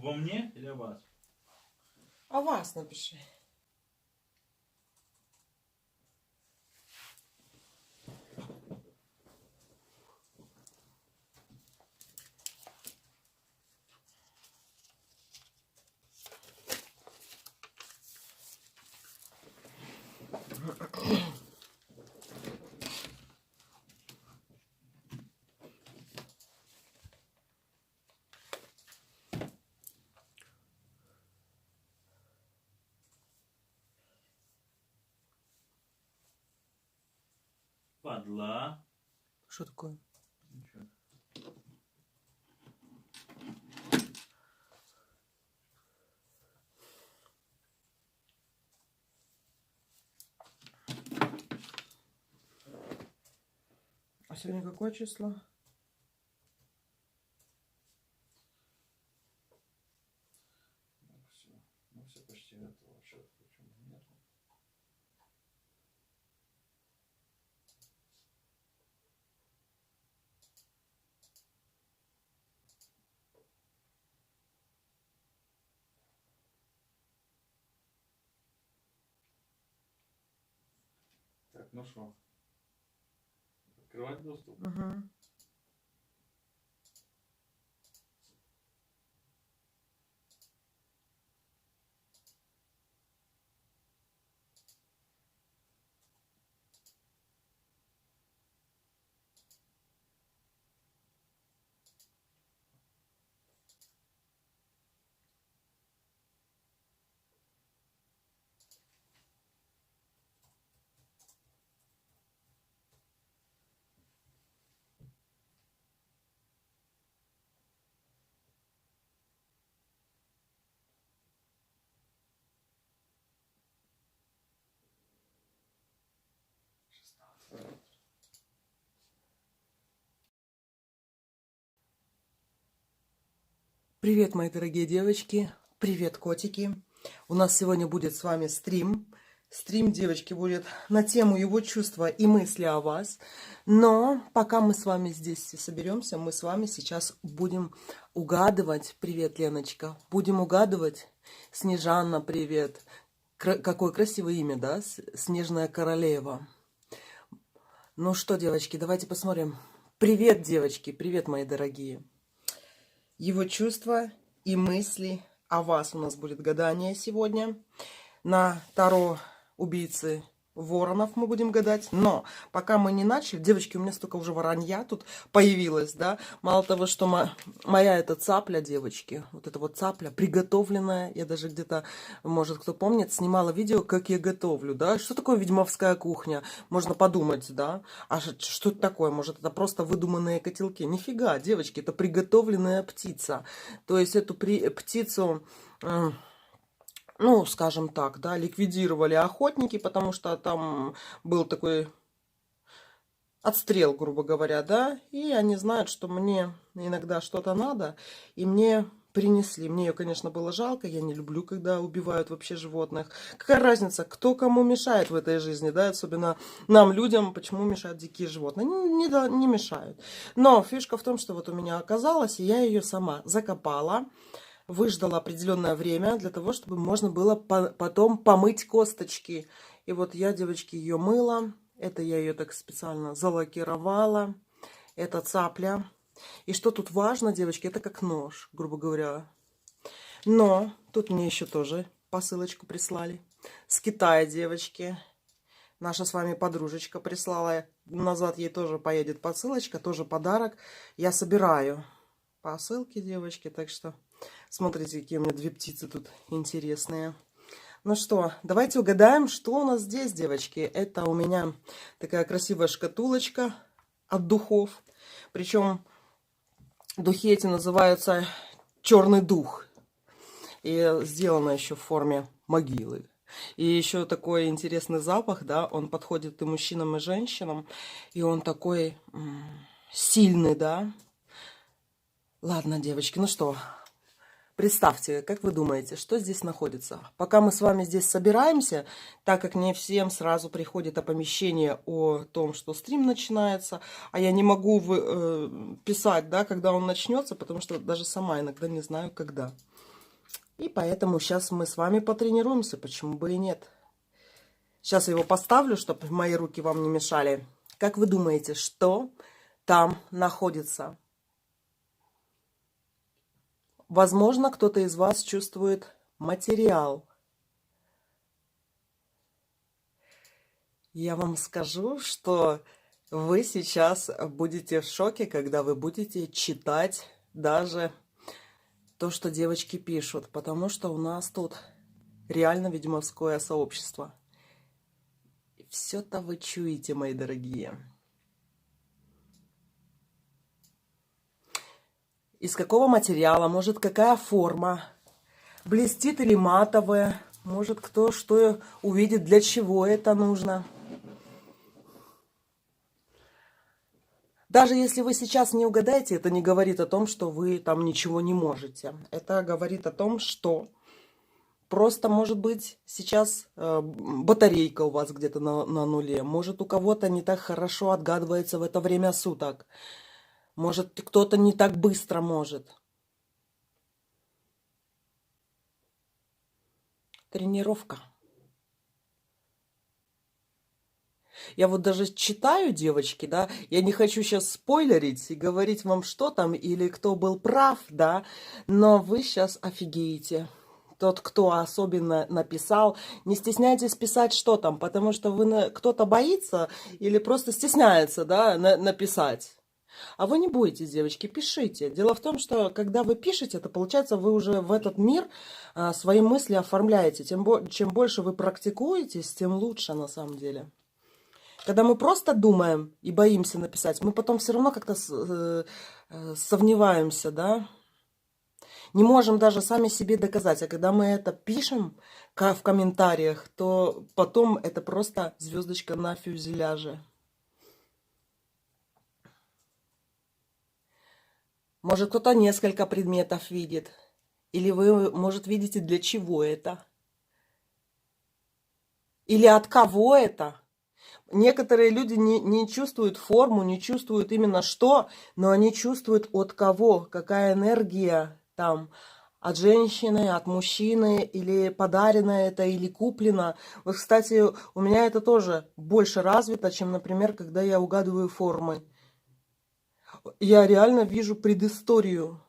Обо мне или о вас? О вас напиши. Падла. Что такое? Ничего. А сегодня какое число? Ну все почти готово. Что почему нет? Так, ну что? Открывать доступ? Угу. Привет, мои дорогие девочки. Привет, котики. У нас сегодня будет с вами стрим. Стрим, девочки, будет на тему его чувства и мысли о вас. Но пока мы с вами здесь все соберемся, мы с вами сейчас будем угадывать. Привет, Леночка. Будем угадывать. Снежанна, привет. Какое красивое имя, да? Снежная королева. Ну что, девочки, давайте посмотрим. Привет, девочки. Привет, мои дорогие. Его чувства и мысли о вас. У нас будет гадание сегодня. На Таро убийцы воронов мы будем гадать. Но пока мы не начали, девочки, у меня столько уже воронья тут появилось, да. Мало того, что моя эта цапля, девочки, вот эта вот цапля приготовленная. Я даже где-то, может, кто помнит, снимала видео, как я готовлю, да. Что такое ведьмовская кухня? Можно подумать, да. А что это такое? Может, это просто выдуманные котелки? Нифига, девочки, это приготовленная птица. То есть эту птицу... ну, скажем так, да, ликвидировали охотники, потому что там был такой отстрел, грубо говоря, да, и они знают, что мне иногда что-то надо, и мне принесли. Мне ее, конечно, было жалко, я не люблю, когда убивают вообще животных. Какая разница, кто кому мешает в этой жизни, да, особенно нам, людям, почему мешают дикие животные? Не мешают. Но фишка в том, что вот у меня оказалось, и я ее сама закопала. Выждала определенное время для того, чтобы можно было потом помыть косточки. И вот я, девочки, ее мыла. Это я ее так специально залакировала. Это цапля. И что тут важно, девочки, это как нож, грубо говоря. Но тут мне еще тоже посылочку прислали. С Китая, девочки. Наша с вами подружечка прислала. Назад ей тоже поедет посылочка, тоже подарок. Я собираю посылки, девочки, так что... Смотрите, какие у меня две птицы тут интересные. Ну что, давайте угадаем, что у нас здесь, девочки. Это у меня такая красивая шкатулочка от духов. Причем духи эти называются «Черный дух». И сделано еще в форме могилы. И еще такой интересный запах, да, он подходит и мужчинам, и женщинам. И он такой сильный, да. Ладно, девочки, ну что... Представьте, как вы думаете, что здесь находится? Пока мы с вами здесь собираемся, так как не всем сразу приходит оповещение о том, что стрим начинается, а я не могу писать, да, когда он начнется, потому что даже сама иногда не знаю, когда. И поэтому сейчас мы с вами потренируемся, почему бы и нет. Сейчас я его поставлю, чтобы мои руки вам не мешали. Как вы думаете, что там находится? Возможно, кто-то из вас чувствует материал. Я вам скажу, что вы сейчас будете в шоке, когда вы будете читать даже то, что девочки пишут, потому что у нас тут реально ведьмовское сообщество. Все-то вы чуете, мои дорогие. Из какого материала, может, какая форма, блестит или матовая, может, кто что увидит, для чего это нужно. Даже если вы сейчас не угадаете, это не говорит о том, что вы там ничего не можете. Это говорит о том, что просто, может быть, сейчас батарейка у вас где-то на нуле. Может, у кого-то не так хорошо отгадывается в это время суток. Может, кто-то не так быстро может. Тренировка. Я вот даже читаю, девочки, да, я не хочу сейчас спойлерить и говорить вам, что там или кто был прав, да, но вы сейчас офигеете. Тот, кто особенно написал, не стесняйтесь писать, что там, потому что кто-то боится или просто стесняется, да, написать. А вы не бойтесь, девочки, пишите. Дело в том, что когда вы пишете, это получается, вы уже в этот мир свои мысли оформляете. Чем больше вы практикуетесь, тем лучше на самом деле. Когда мы просто думаем и боимся написать, мы потом все равно как-то сомневаемся, да? Не можем даже сами себе доказать. А когда мы это пишем в комментариях, то потом это просто звездочка на фюзеляже. Может, кто-то несколько предметов видит. Или вы, может, видите, для чего это. Или от кого это. Некоторые люди не чувствуют форму, не чувствуют именно что, но они чувствуют от кого, какая энергия там. От женщины, от мужчины, или подарено это, или куплено. Вот, кстати, у меня это тоже больше развито, чем, например, когда я угадываю формы. Я реально вижу предысторию.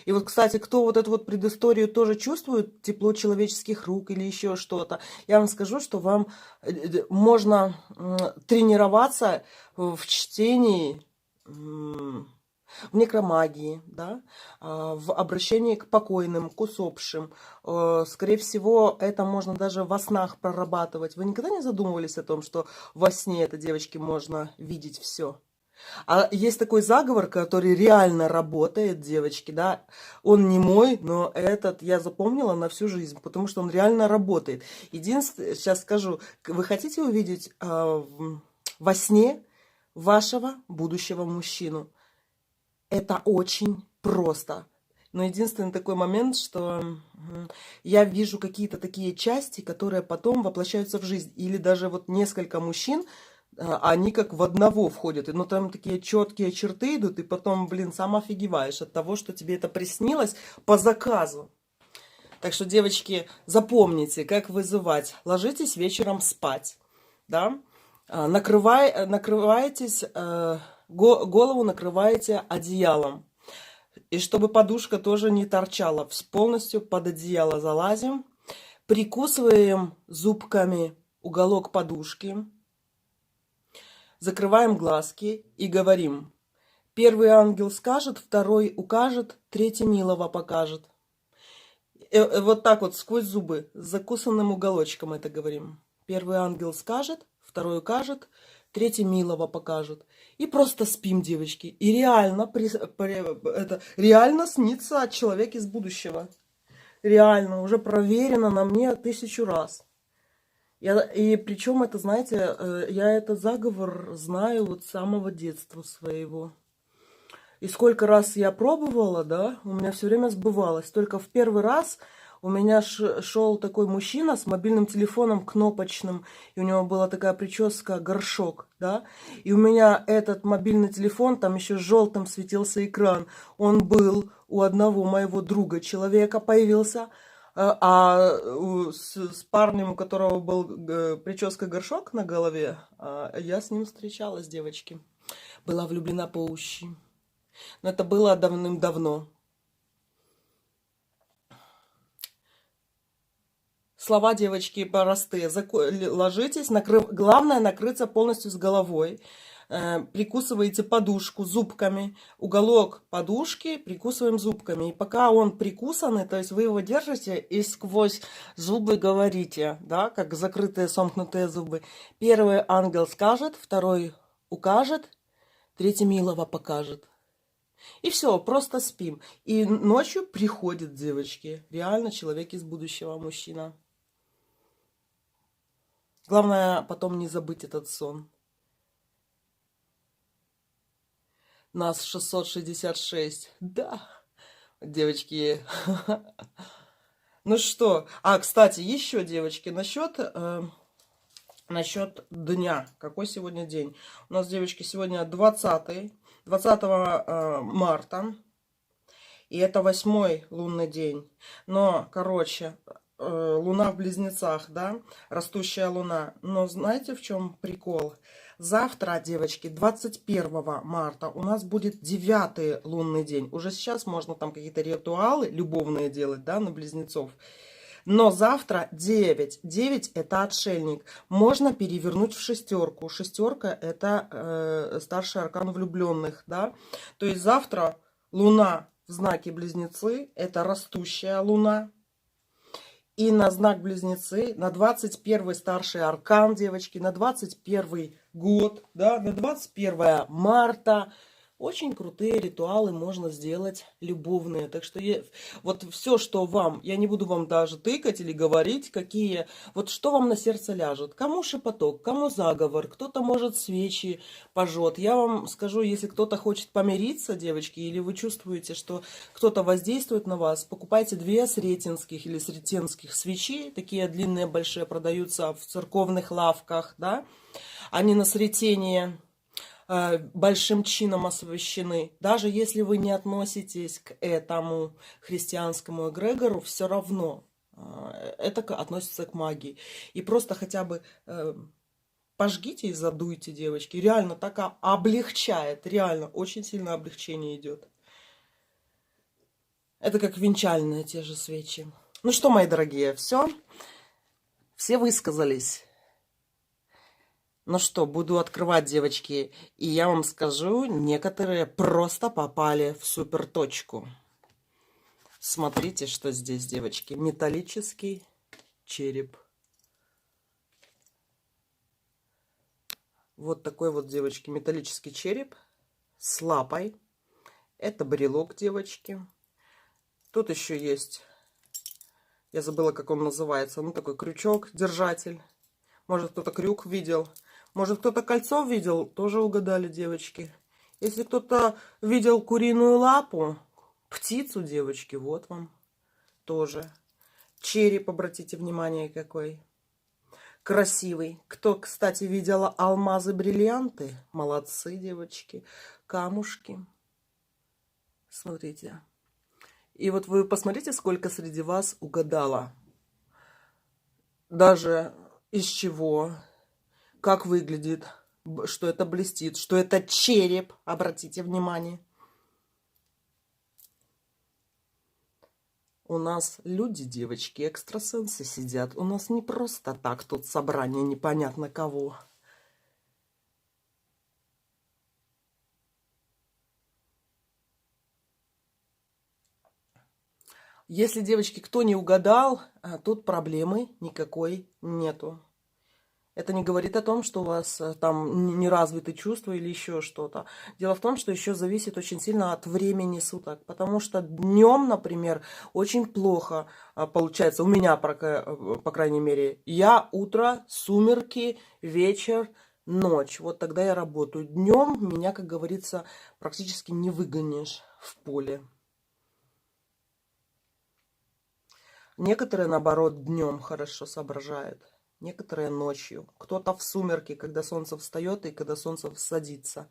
И вот, кстати, кто вот эту вот предысторию тоже чувствует, тепло человеческих рук или еще что-то, я вам скажу, что вам можно тренироваться в чтении, в некромагии, да, в обращении к покойным, к усопшим. Скорее всего, это можно даже во снах прорабатывать. Вы никогда не задумывались о том, что во сне это, девочки, можно видеть все? А есть такой заговор, который реально работает, девочки, да. Он не мой, но этот я запомнила на всю жизнь, потому что он реально работает. Единственное, сейчас скажу, вы хотите увидеть во сне вашего будущего мужчину? Это очень просто. Но единственный такой момент, что я вижу какие-то такие части, которые потом воплощаются в жизнь. Или даже вот несколько мужчин, они как в одного входят. Но там такие четкие черты идут, и потом, блин, сам офигеваешь от того, что тебе это приснилось по заказу. Так что, девочки, запомните, как вызывать. Ложитесь вечером спать, да? Накрываетесь, голову накрываете одеялом. И чтобы подушка тоже не торчала, полностью под одеяло залазим. Прикусываем зубками уголок подушки. Закрываем глазки и говорим: первый ангел скажет, второй укажет, третий милого покажет. Вот так вот сквозь зубы, с закусанным уголочком это говорим. Первый ангел скажет, второй укажет, третий милого покажет. И просто спим, девочки. И реально, реально снится человек из будущего. Реально, уже проверено на мне 1000 раз. И причем это, знаете, я этот заговор знаю вот с самого детства своего. И сколько раз я пробовала, да, у меня все время сбывалось. Только в первый раз у меня шел такой мужчина с мобильным телефоном кнопочным, и у него была такая прическа горшок, да. И у меня этот мобильный телефон, там еще желтым светился экран, он был у одного моего друга человека появился, с парнем, у которого был прическа-горшок на голове, я с ним встречалась, девочки. Была влюблена по уши. Но это было давным-давно. Слова, девочки, простые. Ложитесь, главное накрыться полностью с головой. Прикусываете подушку зубками. Уголок подушки прикусываем зубками. И пока он прикусанный, то есть вы его держите и сквозь зубы говорите, да, как закрытые сомкнутые зубы. Первый ангел скажет, второй укажет, третий милого покажет. И все, просто спим. И ночью приходит, девочки, реально человек из будущего, мужчина. Главное потом не забыть этот сон. Нас 666. Да, девочки. Ну что, кстати, еще, девочки, насчет дня. Какой сегодня день? У нас, девочки, сегодня 20 марта. И это 8-й лунный день. Но, короче, луна в Близнецах, да? Растущая луна. Но знаете, в чем прикол? Завтра, девочки, 21 марта у нас будет 9-й лунный день. Уже сейчас можно там какие-то ритуалы любовные делать, да, на Близнецов. Но завтра 9. 9 это отшельник. Можно перевернуть в шестерку. Шестерка это старший аркан влюбленных, да. То есть завтра луна в знаке Близнецы, это растущая луна. И на знак Близнецы, на 21 старший аркан, девочки, на 21 год, да, на 21 марта. Очень крутые ритуалы можно сделать, любовные. Так что вот все, что вам, я не буду вам даже тыкать или говорить, какие, вот что вам на сердце ляжет. Кому шепоток, кому заговор, кто-то, может, свечи пожжет. Я вам скажу, если кто-то хочет помириться, девочки, или вы чувствуете, что кто-то воздействует на вас, покупайте 2 сретенских или сретенских свечи. Такие длинные, большие, продаются в церковных лавках, да. Они на сретение большим чином освящены. Даже если вы не относитесь к этому христианскому эгрегору, все равно это относится к магии. И просто хотя бы пожгите и задуйте, девочки. Реально так облегчает. Реально очень сильно облегчение идет. Это как венчальные те же свечи. Ну что, мои дорогие, все высказались. Ну что, буду открывать, девочки, и я вам скажу, некоторые просто попали в супер точку. Смотрите, что здесь, девочки. Металлический череп. Вот такой вот, девочки, металлический череп с лапой. Это брелок, девочки. Тут еще есть, я забыла, как он называется, ну такой крючок, держатель. Может, кто-то крюк видел. Может, кто-то кольцо видел, тоже угадали, девочки. Если кто-то видел куриную лапу, птицу, девочки, вот вам тоже. Череп, обратите внимание, какой красивый. Кто, кстати, видела алмазы, бриллианты, молодцы, девочки. Камушки. Смотрите. И вот вы посмотрите, сколько среди вас угадало. Даже из чего... Как выглядит, что это блестит, что это череп, обратите внимание. У нас люди, девочки, экстрасенсы сидят. У нас не просто так тут собрание непонятно кого. Если, девочки, кто не угадал, тут проблемы никакой нету. Это не говорит о том, что у вас там не развиты чувства или еще что-то. Дело в том, что еще зависит очень сильно от времени суток. Потому что днем, например, очень плохо получается. У меня, по крайней мере, я утро, сумерки, вечер, ночь. Вот тогда я работаю. Днем меня, как говорится, практически не выгонишь в поле. Некоторые, наоборот, днем хорошо соображают. Некоторые ночью. Кто-то в сумерки, когда солнце встает и когда солнце садится.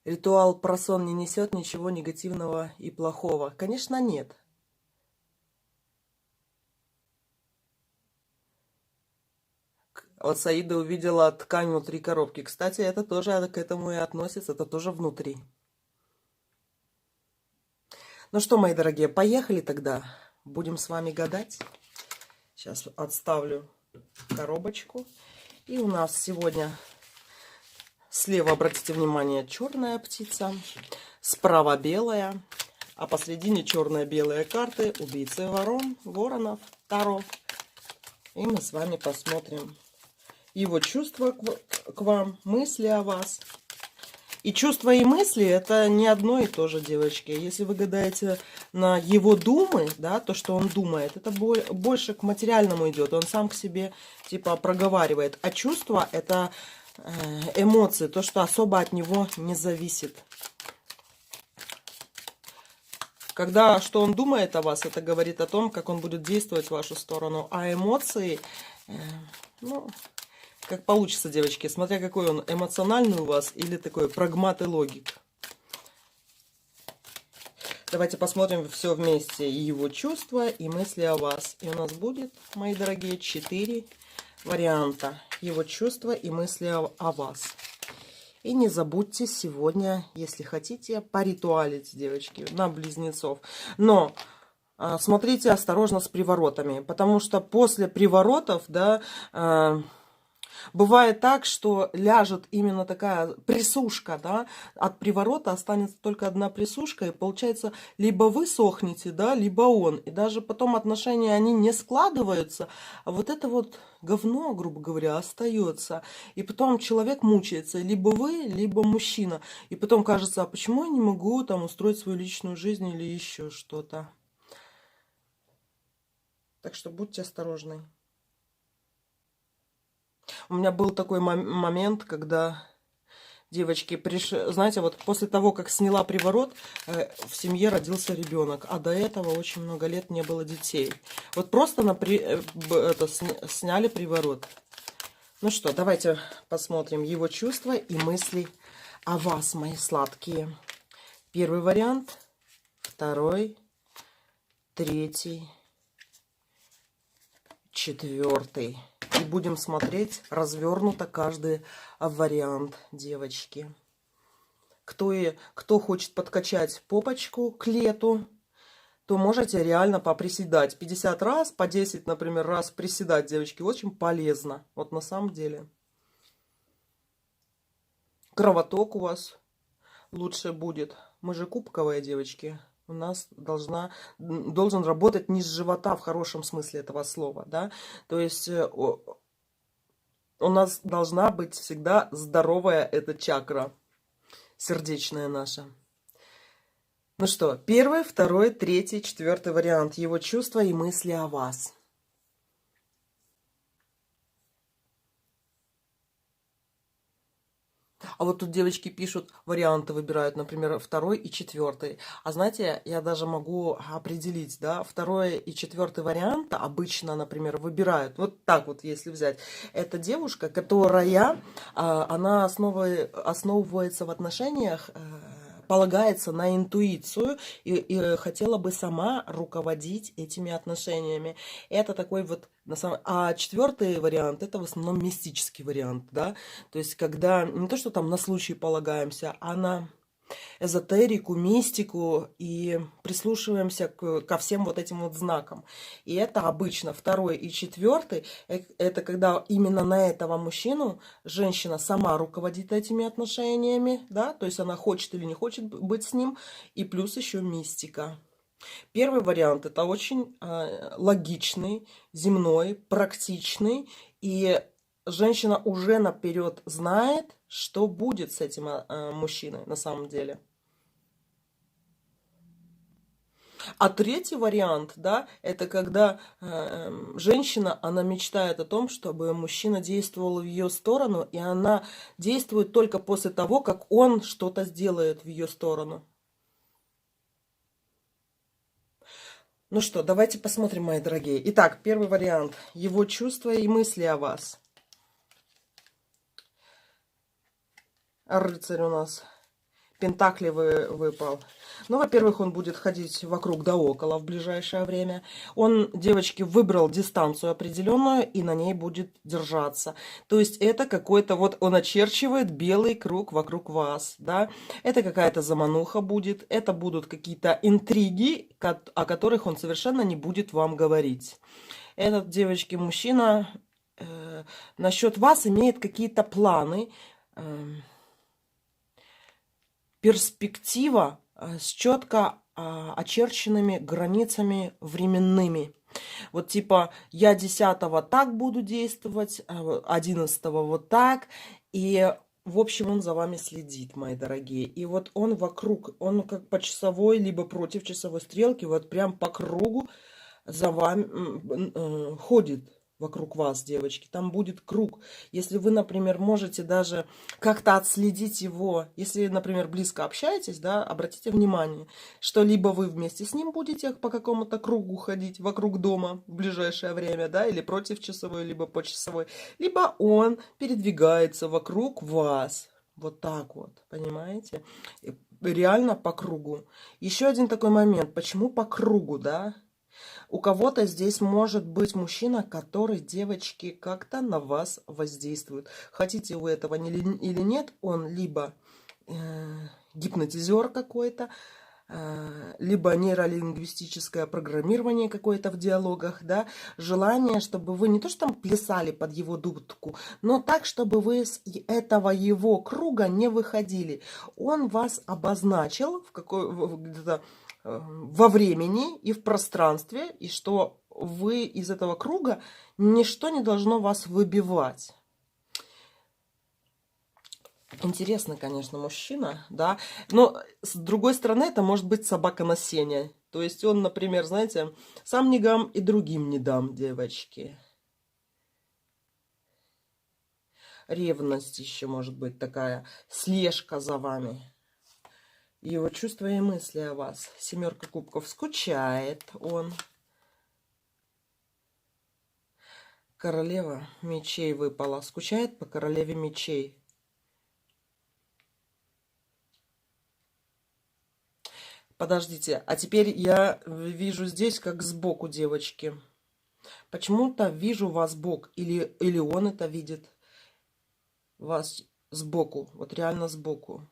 ритуал про сон не несет ничего негативного и плохого? Конечно, нет. Вот Саида увидела ткань внутри коробки. Кстати, это тоже к этому и относится, это тоже внутри. Ну что, мои дорогие, поехали тогда. Будем с вами гадать. Сейчас отставлю коробочку. И у нас сегодня слева, обратите внимание, черная птица, справа белая, а посередине черно-белые карты, убийцы ворон, воронов, таро. И мы с вами посмотрим его чувства к вам, мысли о вас. И чувства и мысли это не одно и то же, девочки. Если вы гадаете на его думы, да, то, что он думает, это больше к материальному идет. Он сам к себе типа проговаривает. А чувства это эмоции, то, что особо от него не зависит. Когда что он думает о вас, это говорит о том, как он будет действовать в вашу сторону. А эмоции, ну, как получится, девочки, смотря какой он, эмоциональный у вас или такой прагмат и логик. Давайте посмотрим все вместе. И его чувства, и мысли о вас. И у нас будет, мои дорогие, 4 варианта. Его чувства и мысли о вас. И не забудьте сегодня, если хотите, поритуалить, девочки, на близнецов. Но смотрите осторожно с приворотами, потому что после приворотов, да, бывает так, что ляжет именно такая присушка, да, от приворота останется только одна присушка, и получается, либо вы сохнете, да, либо он. И даже потом отношения, они не складываются, а вот это вот говно, грубо говоря, остается. И потом человек мучается, либо вы, либо мужчина. И потом кажется, а почему я не могу там устроить свою личную жизнь или еще что-то. Так что будьте осторожны. У меня был такой момент, когда девочки пришли, знаете, вот после того, как сняла приворот, в семье родился ребенок, а до этого очень много лет не было детей. Вот просто сняли приворот. Ну что, давайте посмотрим его чувства и мысли о вас, мои сладкие. Первый вариант, второй, третий, четвертый. И будем смотреть развернуто каждый вариант, девочки. Кто хочет подкачать попочку к лету, то можете реально поприседать. 50 раз, по 10, например, раз приседать, девочки, очень полезно. Вот на самом деле. Кровоток у вас лучше будет. Мы же кубковые, девочки. У нас должен работать низ живота в хорошем смысле этого слова, да. То есть у нас должна быть всегда здоровая эта чакра, сердечная наша. Ну что, первый, второй, третий, четвертый вариант. Его чувства и мысли о вас. А вот тут девочки пишут, варианты выбирают, например, второй и четвертый. А знаете, я даже могу определить, да, второй и четвертый вариант обычно, например, выбирают. Вот так вот, если взять. Это девушка, которая, она основывается в отношениях, полагается на интуицию и хотела бы сама руководить этими отношениями. Это такой вот... А четвертый вариант, это в основном мистический вариант, да. То есть, когда не то, что там на случай полагаемся, а на эзотерику, мистику и прислушиваемся ко всем вот этим вот знакам. И это обычно второй и четвертый, это когда именно на этого мужчину женщина сама руководит этими отношениями, да, то есть она хочет или не хочет быть с ним, и плюс еще мистика. Первый вариант это очень логичный, земной, практичный, и женщина уже наперед знает, что будет с этим мужчиной на самом деле. А третий вариант, да, это когда женщина, она мечтает о том, чтобы мужчина действовал в ее сторону, и она действует только после того, как он что-то сделает в ее сторону. Ну что, давайте посмотрим, мои дорогие. Итак, первый вариант. Его чувства и мысли о вас. Рыцарь у нас Пентакли выпал. Ну, во-первых, он будет ходить вокруг да около в ближайшее время. Он, девочки, выбрал дистанцию определенную и на ней будет держаться. То есть это какой-то, вот он очерчивает белый круг вокруг вас, да. Это какая-то замануха будет, это будут какие-то интриги, о которых он совершенно не будет вам говорить. Этот, девочки, мужчина насчет вас имеет какие-то планы, перспектива с четко очерченными границами временными. Вот типа я 10-го так буду действовать, 11-го вот так. И в общем он за вами следит, мои дорогие. И вот он вокруг, он как по часовой, либо против часовой стрелки, вот прям по кругу за вами ходит. Вокруг вас, девочки, там будет круг. Если вы, например, можете даже как-то отследить его, если, например, близко общаетесь, да, обратите внимание, что либо вы вместе с ним будете по какому-то кругу ходить вокруг дома в ближайшее время, да, или против часовой, либо по часовой, либо он передвигается вокруг вас. Вот так вот, понимаете? Реально по кругу. Еще один такой момент. Почему по кругу, да? У кого-то здесь может быть мужчина, который, девочки, как-то на вас воздействует. Хотите вы этого или нет, он либо гипнотизер какой-то, либо нейролингвистическое программирование какое-то в диалогах, да, желание, чтобы вы не то что там плясали под его дудку, но так, чтобы вы с этого его круга не выходили. Он вас обозначил где-то во времени и в пространстве, и что вы из этого круга ничто не должно вас выбивать. Интересно, конечно, мужчина, да, но с другой стороны это может быть собака на сене. То есть он, например, знаете, сам не гам и другим не дам, девочки. Ревность еще может быть такая, слежка за вами. Его чувства и мысли о вас. 7 кубков. Скучает он. Королева мечей выпала. Скучает по королеве мечей. Подождите, а теперь я вижу здесь как сбоку, девочки. Почему-то вижу вас сбоку. Или он это видит. Вас сбоку. Вот реально сбоку.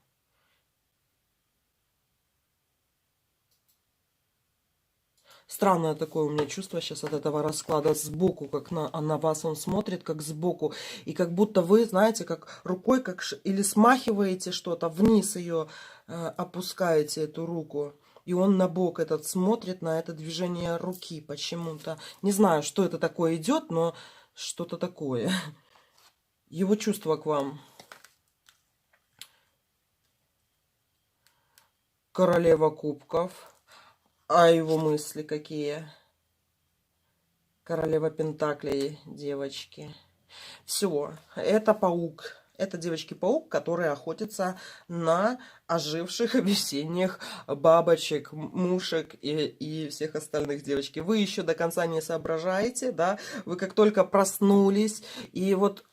Странное такое у меня чувство сейчас от этого расклада сбоку, как на вас он смотрит, как сбоку. И как будто вы, знаете, как рукой, или смахиваете что-то, вниз ее опускаете, эту руку. И он на бок этот смотрит на это движение руки почему-то. Не знаю, что это такое идет, но что-то такое. Его чувство к вам. Королева кубков. А его мысли какие? Королева пентаклей, девочки. Все, это паук. Это, девочки, паук, который охотится на оживших весенних бабочек, мушек и всех остальных, девочки. Вы еще до конца не соображаете, да? Вы как только проснулись. И вот,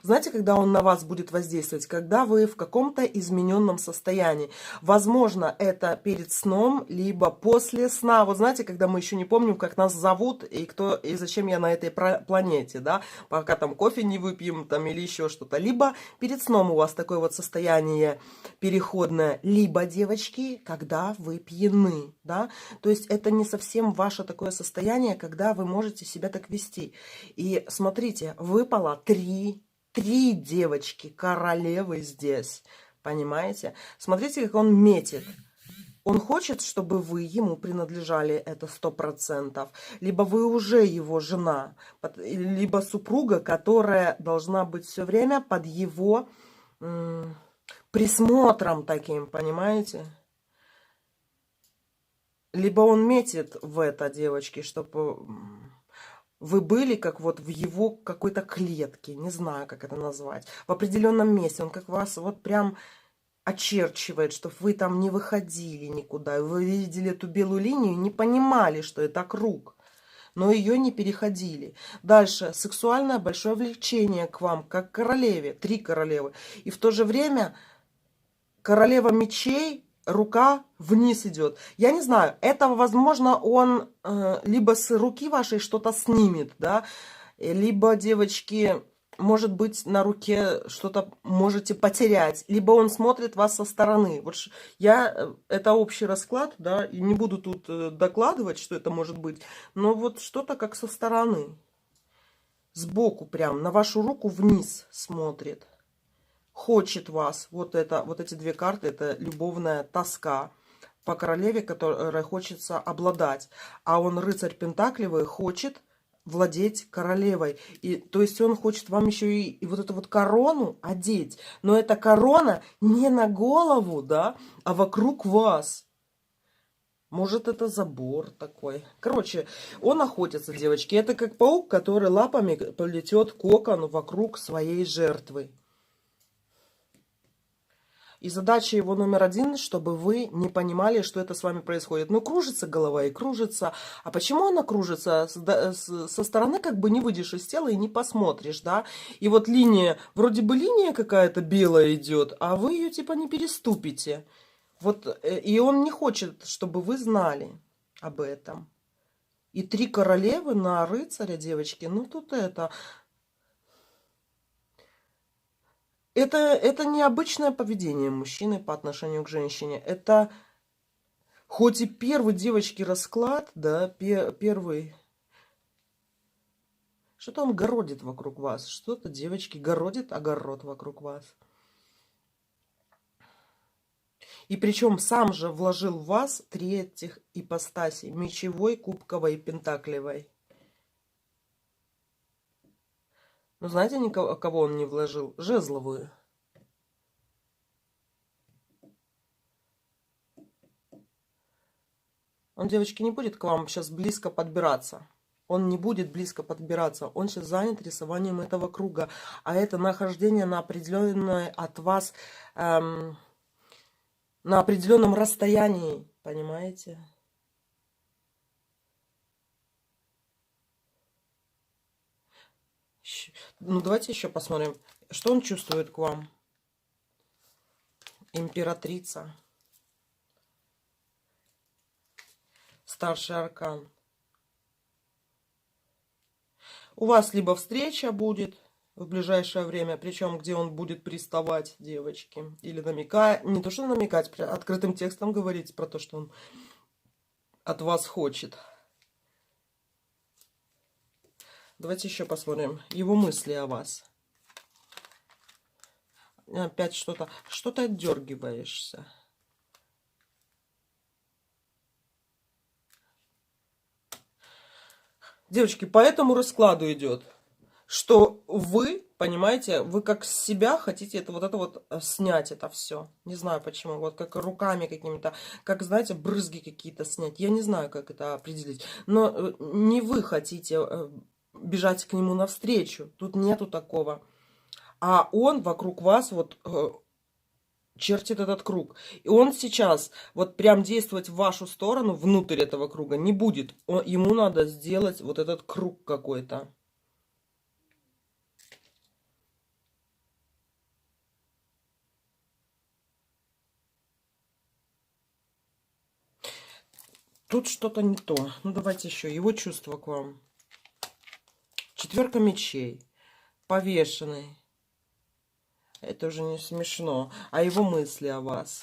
знаете, когда он на вас будет воздействовать? Когда вы в каком-то измененном состоянии. Возможно, это перед сном, либо после сна. Вот знаете, когда мы еще не помним, как нас зовут и кто и зачем я на этой планете, да? Пока там кофе не выпьем там или еще что-то. Либо перед сном у вас такое вот состояние переходное, либо, девочки, когда вы пьяны, да, то есть это не совсем ваше такое состояние, когда вы можете себя так вести. И смотрите, выпало три девочки, королевы здесь, понимаете? Смотрите, как он метит. Он хочет, чтобы вы ему принадлежали, это 100%. Либо вы уже его жена, либо супруга, которая должна быть все время под его присмотром таким, понимаете? Либо он метит в это, девочки, чтобы вы были как вот в его какой-то клетке, не знаю, как это назвать, в определенном месте. Он как вас вот прям очерчивает, чтобы вы там не выходили никуда. Вы видели эту белую линию, не понимали, что это круг, но ее не переходили. Дальше, сексуальное большое влечение к вам, как к королеве, 3 королевы. И в то же время королева мечей, рука вниз идет. Я не знаю, это, возможно, он либо с руки вашей что-то снимет, да, либо, девочки, может быть, на руке что-то можете потерять, либо он смотрит вас со стороны. Вот это общий расклад, да, и не буду тут докладывать, что это может быть, но вот что-то как со стороны, сбоку прям, на вашу руку вниз смотрит. Хочет вас. Вот эти две карты, это любовная тоска по королеве, которой хочется обладать. А он, рыцарь Пентаклевый, хочет владеть королевой. И, то есть он хочет вам еще и вот эту вот корону одеть. Но эта корона не на голову, да, а вокруг вас. Может, это забор такой. Короче, он охотится, девочки. Это как паук, который лапами полетет кокон вокруг своей жертвы. И задача его номер один, чтобы вы не понимали, что это с вами происходит. Ну, кружится голова и кружится. А почему она кружится? Со стороны как бы не выйдешь из тела и не посмотришь, да? И вот линия, вроде бы линия какая-то белая идет, а вы ее типа не переступите. Вот, и он не хочет, чтобы вы знали об этом. И 3 королевы на рыцаря, девочки, ну тут это... Это необычное поведение мужчины по отношению к женщине. Это хоть и первый, девочки, расклад, да, первый... Что-то он городит вокруг вас. Что-то, девочки, городит огород вокруг вас. И причем сам же вложил в вас 3 этих ипостасей. Мечевой, кубковой и пентаклевой. Ну, знаете, кого он не вложил? Жезловую. Он, девочки, не будет к вам сейчас близко подбираться. Он не будет близко подбираться. Он сейчас занят рисованием этого круга. А это нахождение на определенное от вас, на определенном расстоянии. Понимаете? Ну, давайте еще посмотрим, что он чувствует к вам. Императрица. Старший аркан. У вас либо встреча будет в ближайшее время, причем где он будет приставать, девочки, или намекать, не то что намекать, открытым текстом говорить про то, что он от вас хочет. Давайте еще посмотрим его мысли о вас. Опять что-то отдергиваешься. Девочки, по этому раскладу идет, что вы, понимаете, вы как с себя хотите это снять это все. Не знаю почему, вот как руками какими-то, как, знаете, брызги какие-то снять. Я не знаю, как это определить. Но не вы хотите бежать к нему навстречу. Тут нету такого. А он вокруг вас вот чертит этот круг. И он сейчас вот прям действовать в вашу сторону, внутрь этого круга, не будет. Ему надо сделать вот этот круг какой-то. Тут что-то не то. Ну, давайте еще. Его чувства к вам. 4 мечей. Повешенный. Это уже не смешно. А его мысли о вас.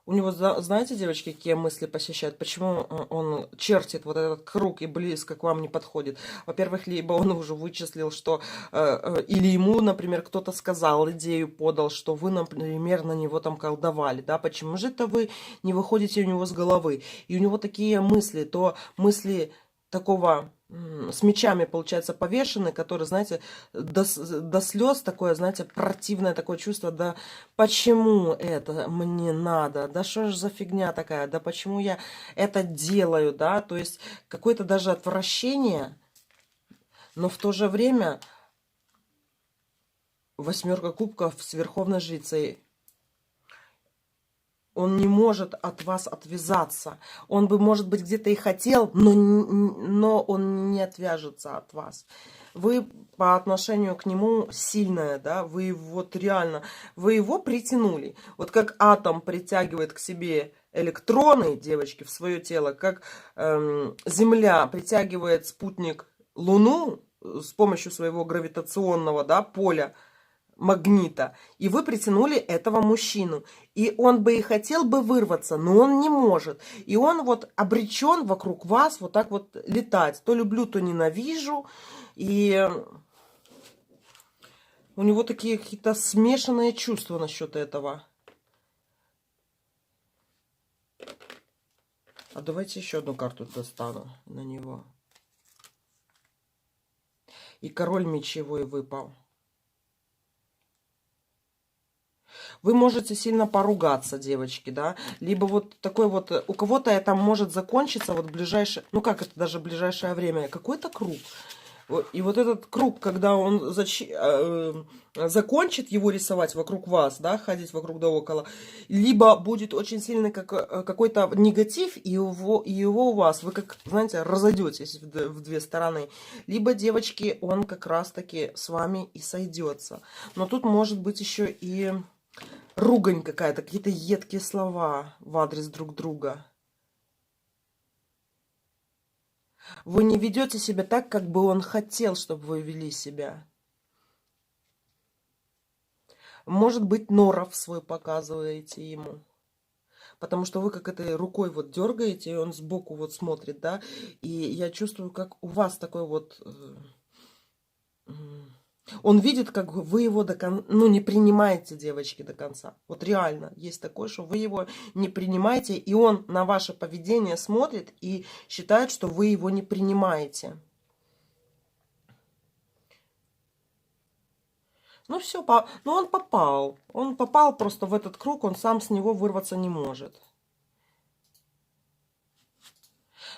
У него, знаете, девочки, какие мысли посещают? Почему он чертит вот этот круг и близко к вам не подходит? Во-первых, либо он уже вычислил, что... или ему, например, кто-то сказал, идею подал, что вы, например, на него там колдовали, да? Почему же это вы не выходите у него с головы? И у него такие мысли, то мысли такого... с мечами, получается, повешены, который, знаете, до слез такое, знаете, противное такое чувство, да почему это мне надо, да что же за фигня такая, да почему я это делаю, да, то есть какое-то даже отвращение, но в то же время 8 кубков с верховной жрицей. он не может от вас отвязаться. Он бы, может быть, где-то и хотел, но он не отвяжется от вас. Вы по отношению к нему сильная, да, вы вот реально, вы его притянули. Вот как атом притягивает к себе электроны, девочки, в свое тело, как Земля притягивает спутник Луну с помощью своего гравитационного, да, поля, магнита, и вы притянули этого мужчину. И он бы и хотел бы вырваться, но он не может. И он вот обречен вокруг вас вот так вот летать. То люблю, то ненавижу. И у него такие какие-то смешанные чувства насчет этого. А давайте еще одну карту достану на него. И король мечевой выпал. Вы можете сильно поругаться, девочки, да, либо вот такой вот, у кого-то это может закончиться вот в ближайшее, ну как это даже в ближайшее время, какой-то круг. И вот этот круг, когда он закончит его рисовать вокруг вас, да, ходить вокруг да около, либо будет очень сильный какой-то негатив, и его у вас, вы как, знаете, разойдетесь в две стороны. Либо, девочки, он как раз-таки с вами и сойдется. Но тут может быть еще и ругань какая-то, какие-то едкие слова в адрес друг друга. Вы не ведете себя так, как бы он хотел, чтобы вы вели себя. Может быть, норов свой показываете ему. Потому что вы как этой рукой вот дергаете, и он сбоку вот смотрит, да. И я чувствую, как у вас такой вот... Он видит, как вы его не принимаете, девочки, до конца. Вот реально есть такое, что вы его не принимаете, и он на ваше поведение смотрит и считает, что вы его не принимаете. Ну все, он попал. Он попал просто в этот круг, он сам с него вырваться не может.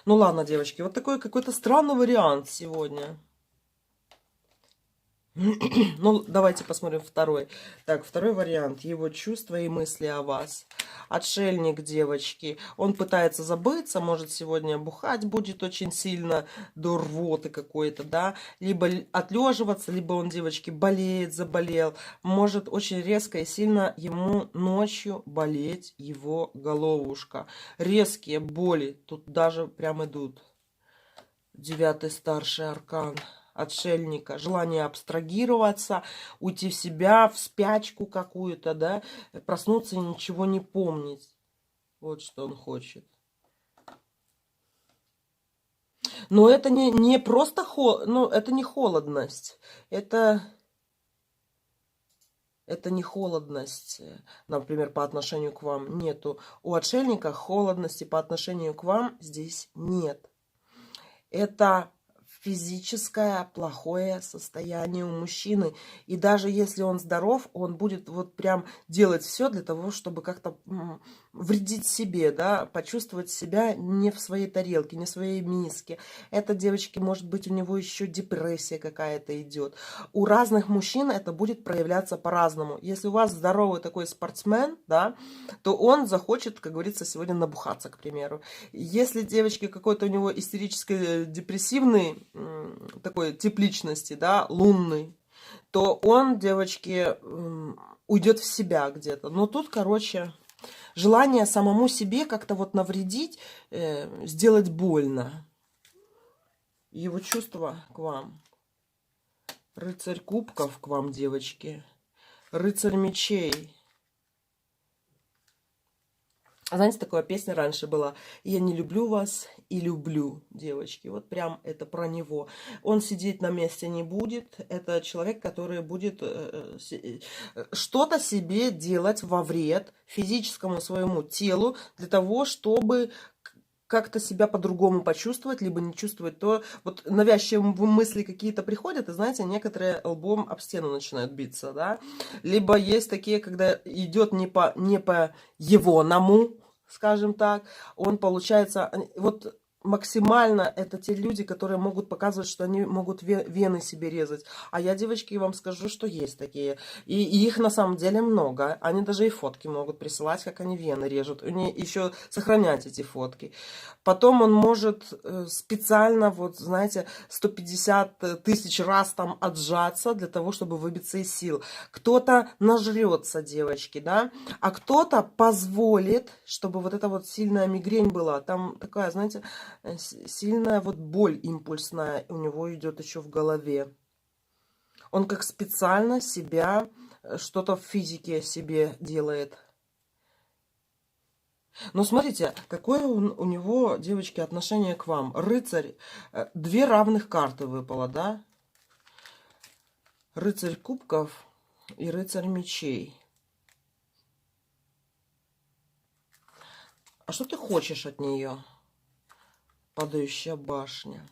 Ну ладно, девочки, вот такой какой-то странный вариант сегодня. Ну, давайте посмотрим второй. Так, второй вариант. Его чувства и мысли о вас. Отшельник, девочки. Он пытается забыться, может сегодня бухать будет очень сильно, до рвоты какой-то, да. Либо отлеживаться, либо он, девочки, болеет, заболел. Может очень резко и сильно ему ночью болеть его головушка. Резкие боли тут даже прям идут. 9-й старший аркан. Отшельника, желание абстрагироваться, уйти в себя, в спячку какую-то, да, проснуться и ничего не помнить. Вот что он хочет. Но это не просто это не холодность. Это не холодность, например, по отношению к вам. Нету. У отшельника холодности по отношению к вам здесь нет. Это физическое плохое состояние у мужчины. И даже если он здоров, он будет вот прям делать все для того, чтобы как-то вредить себе, да, почувствовать себя не в своей тарелке, не в своей миске. Это, девочки, может быть, у него еще депрессия какая-то идет. У разных мужчин это будет проявляться по-разному. Если у вас здоровый такой спортсмен, да, то он захочет, как говорится, сегодня набухаться, к примеру. Если, девочки, какой-то у него истерический, депрессивный такой тип личности, да, лунный, то он, девочки, уйдет в себя где-то. Но тут, короче, желание самому себе как-то вот навредить, сделать больно. Его чувства к вам. Рыцарь кубков к вам, девочки. Рыцарь мечей. Знаете, такая песня раньше была: «Я не люблю вас и люблю», девочки. Вот прям это про него. Он сидеть на месте не будет. Это человек, который будет что-то себе делать во вред физическому своему телу для того, чтобы как-то себя по-другому почувствовать, либо не чувствовать то. Вот навязчивые мысли какие-то приходят, и, знаете, некоторые лбом об стену начинают биться, да. Либо есть такие, когда идет не по его-ному, скажем так, он получается, вот максимально это те люди, которые могут показывать, что они могут вены себе резать. А я, девочки, вам скажу, что есть такие. И их на самом деле много. Они даже и фотки могут присылать, как они вены режут. Они еще сохранять эти фотки. Потом он может специально, вот знаете, 150 тысяч раз там отжаться для того, чтобы выбиться из сил. Кто-то нажрется, девочки, да, а кто-то позволит, чтобы вот эта вот сильная мигрень была. Там такая, знаете, сильная вот боль импульсная у него идет еще в голове. Он как специально себя, что-то в физике себе делает. Но смотрите, какое у него, девочки, отношение к вам. Рыцарь, две равных карты выпало, да? Рыцарь кубков и рыцарь мечей. А что ты хочешь от нее? Падающая башня.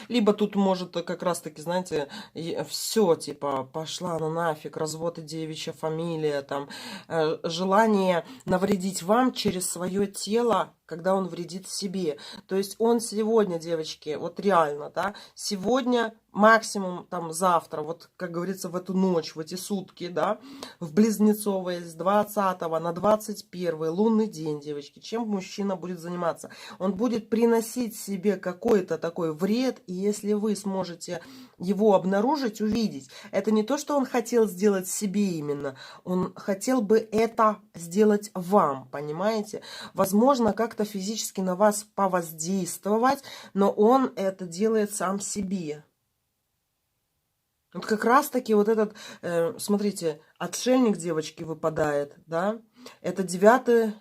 Либо тут может как раз-таки, знаете, все, типа, пошла она нафиг, развод и девичья фамилия, там, желание навредить вам через свое тело, когда он вредит себе. То есть он сегодня, девочки, вот реально, да, сегодня, максимум там завтра, вот, как говорится, в эту ночь, в эти сутки, да, в Близнецовой с 20 на 21 лунный день, девочки, чем мужчина будет заниматься? Он будет приносить себе какой-то такой вред, и если вы сможете его обнаружить, увидеть, это не то, что он хотел сделать себе именно, он хотел бы это сделать вам, понимаете? Возможно, как-то физически на вас повоздействовать, но он это делает сам себе. Вот как раз-таки вот этот, смотрите, отшельник, девочки, выпадает, да? Это 9,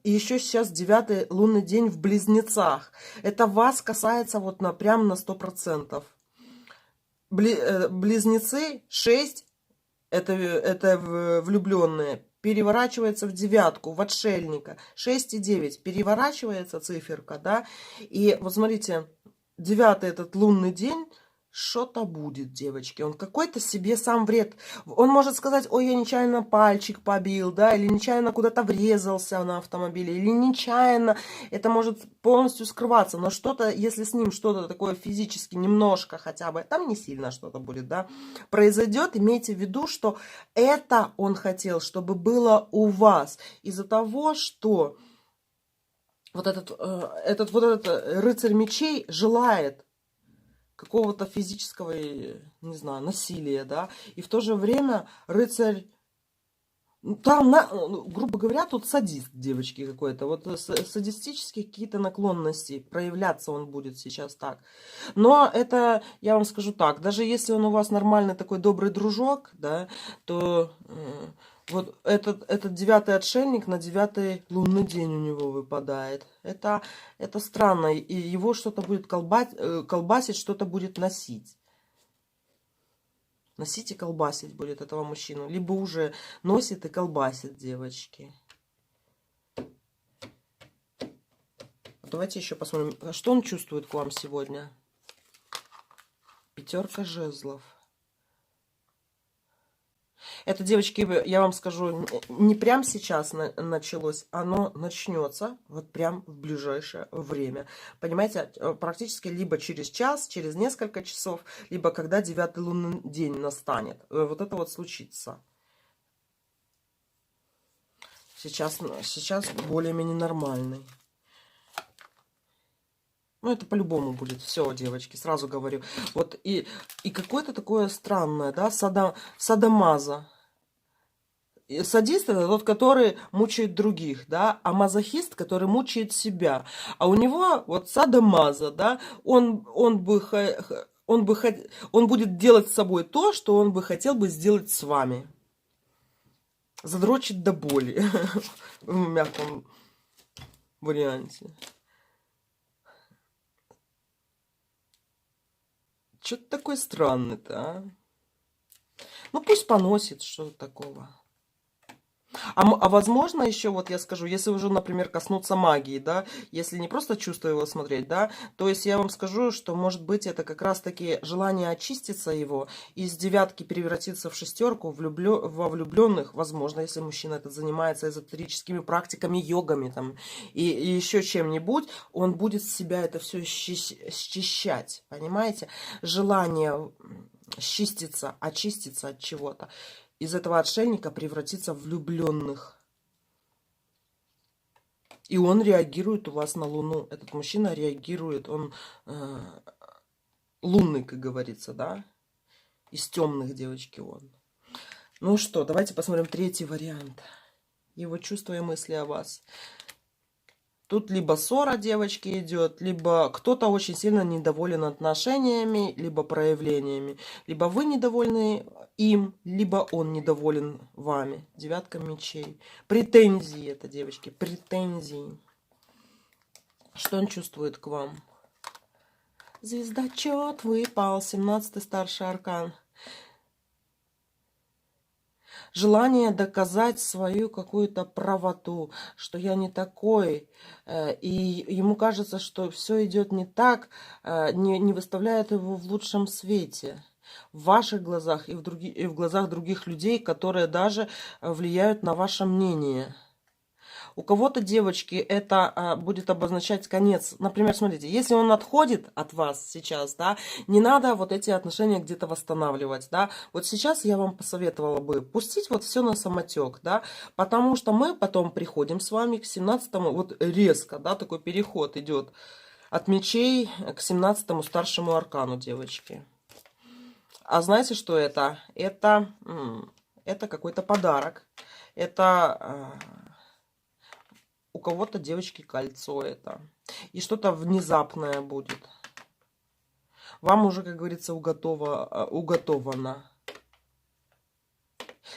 и еще сейчас 9 лунный день в Близнецах. Это вас касается вот прям на 100%. Близнецы 6, это влюбленные, переворачивается в 9, в отшельника. 6 и 9 переворачивается циферка, да? И вот смотрите, 9 этот лунный день, что-то будет, девочки. Он какой-то себе сам вред. Он может сказать: ой, я нечаянно пальчик побил, да, или нечаянно куда-то врезался на автомобиле, или нечаянно. Это может полностью скрываться. Но что-то, если с ним что-то такое физически, немножко хотя бы, там не сильно что-то будет, да, произойдет, имейте в виду, что это он хотел, чтобы было у вас. Из-за того, что вот этот рыцарь мечей желает какого-то физического, не знаю, насилия, да, и в то же время рыцарь, там, грубо говоря, тут садист, девочки, какой-то, вот садистические какие-то наклонности, проявляться он будет сейчас так. Но это, я вам скажу так, даже если он у вас нормальный такой добрый дружок, да, то вот этот 9 отшельник на 9 лунный день у него выпадает. Это странно. И его что-то будет колбасить, что-то будет носить. Носить и колбасить будет этого мужчину. Либо уже носит и колбасит, девочки. Давайте еще посмотрим, что он чувствует к вам сегодня. 5 жезлов. Это, девочки, я вам скажу, не прямо сейчас началось, оно начнется вот прям в ближайшее время. Понимаете, практически либо через час, через несколько часов, либо когда 9 лунный день настанет. Вот это вот случится. Сейчас более-менее нормальный. Ну, это по-любому будет. Все, девочки, сразу говорю. Вот и какое-то такое странное, да, садомаза. Садист — это тот, который мучает других, да, а мазохист, который мучает себя. А у него вот садомаза, да, он будет делать с собой то, что он бы хотел бы сделать с вами. Задрочить до боли в мягком варианте. Что-то такое странное-то, а? Ну, пусть поносит, что такого. А возможно еще, вот я скажу, если уже, например, коснуться магии, да, если не просто чувство его смотреть, да, то есть я вам скажу, что может быть это как раз-таки желание очиститься его, из девятки превратиться в шестерку, во влюбленных, возможно, если мужчина этот занимается эзотерическими практиками, йогами там, и еще чем-нибудь, он будет с себя это все счищать, понимаете? Желание счиститься, очиститься от чего-то, из этого отшельника превратиться в влюбленных. И он реагирует у вас на Луну. Этот мужчина реагирует, он лунный, как говорится, да? Из темных, девочки, он. Ну что, давайте посмотрим третий вариант. Его чувства и мысли о вас. Тут либо ссора, девочки, идет, либо кто-то очень сильно недоволен отношениями, либо проявлениями. Либо вы недовольны им, либо он недоволен вами. Девятка мечей. Претензии это, девочки, претензии. Что он чувствует к вам? Звездочет выпал, 17-й старший аркан. Желание доказать свою какую-то правоту, что я не такой, и ему кажется, что все идет не так, не выставляет его в лучшем свете в ваших глазах и в глазах других людей, которые даже влияют на ваше мнение. У кого-то, девочки, это будет обозначать конец. Например, смотрите, если он отходит от вас сейчас, да, не надо вот эти отношения где-то восстанавливать, да. Вот сейчас я вам посоветовала бы пустить вот все на самотек, да, потому что мы потом приходим с вами к 17-му, вот резко, да, такой переход идет от мечей к 17-му старшему аркану, девочки. А знаете, что это? Это какой-то подарок. Это... У кого-то, девочки, кольцо это. И что-то внезапное будет. Вам уже, как говорится, уготовано.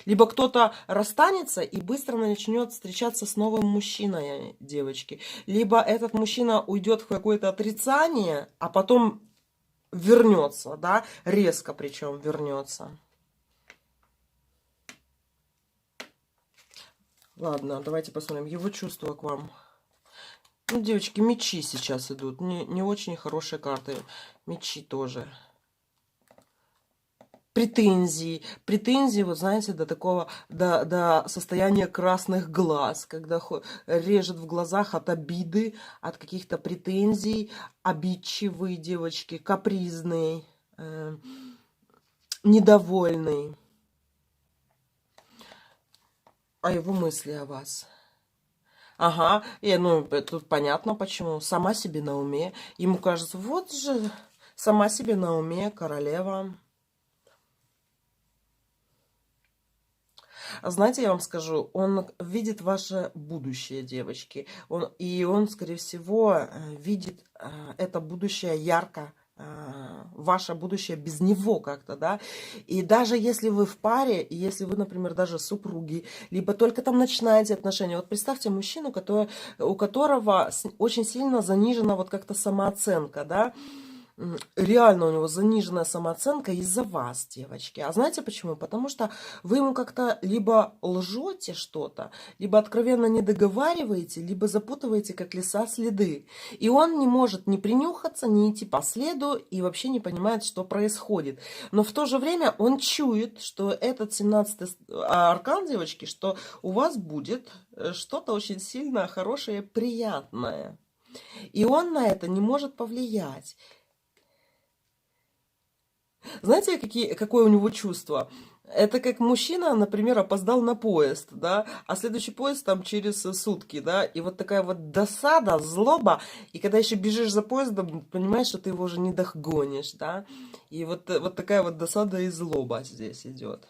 Либо кто-то расстанется и быстро начнет встречаться с новым мужчиной, девочки. Либо этот мужчина уйдет в какое-то отрицание, а потом вернется, да, резко причем вернется. Ладно, давайте посмотрим его чувства к вам. Ну, девочки, мечи сейчас идут. Не очень хорошие карты. Мечи тоже. Претензии. Претензии, вот знаете, до такого, до состояния красных глаз. Когда режет в глазах от обиды, от каких-то претензий. Обидчивые девочки, капризные, недовольные. А его мысли о вас. Ага, и, ну, тут понятно почему. Сама себе на уме. Ему кажется, вот же, сама себе на уме, королева. Знаете, я вам скажу, он видит ваше будущее, девочки. Он, скорее всего, видит это будущее ярко. Ваше будущее без него как-то, да, и даже если вы в паре, и если вы, например, даже супруги, либо только там начинаете отношения, вот представьте мужчину, у которого очень сильно занижена вот как-то самооценка, да, реально у него заниженная самооценка из-за вас, девочки. А знаете почему? Потому что вы ему как-то либо лжете что-то, либо откровенно не договариваете, либо запутываете, как лиса, следы. И он не может ни принюхаться, ни идти по следу, и вообще не понимает, что происходит. Но в то же время он чует, что этот 17-й аркан, девочки, что у вас будет что-то очень сильно хорошее, приятное. И он на это не может повлиять. Знаете, какое у него чувство? Это как мужчина, например, опоздал на поезд, да, а следующий поезд там через сутки, да, и вот такая вот досада, злоба, и когда еще бежишь за поездом, понимаешь, что ты его уже не догонишь, да, и вот такая вот досада и злоба здесь идет.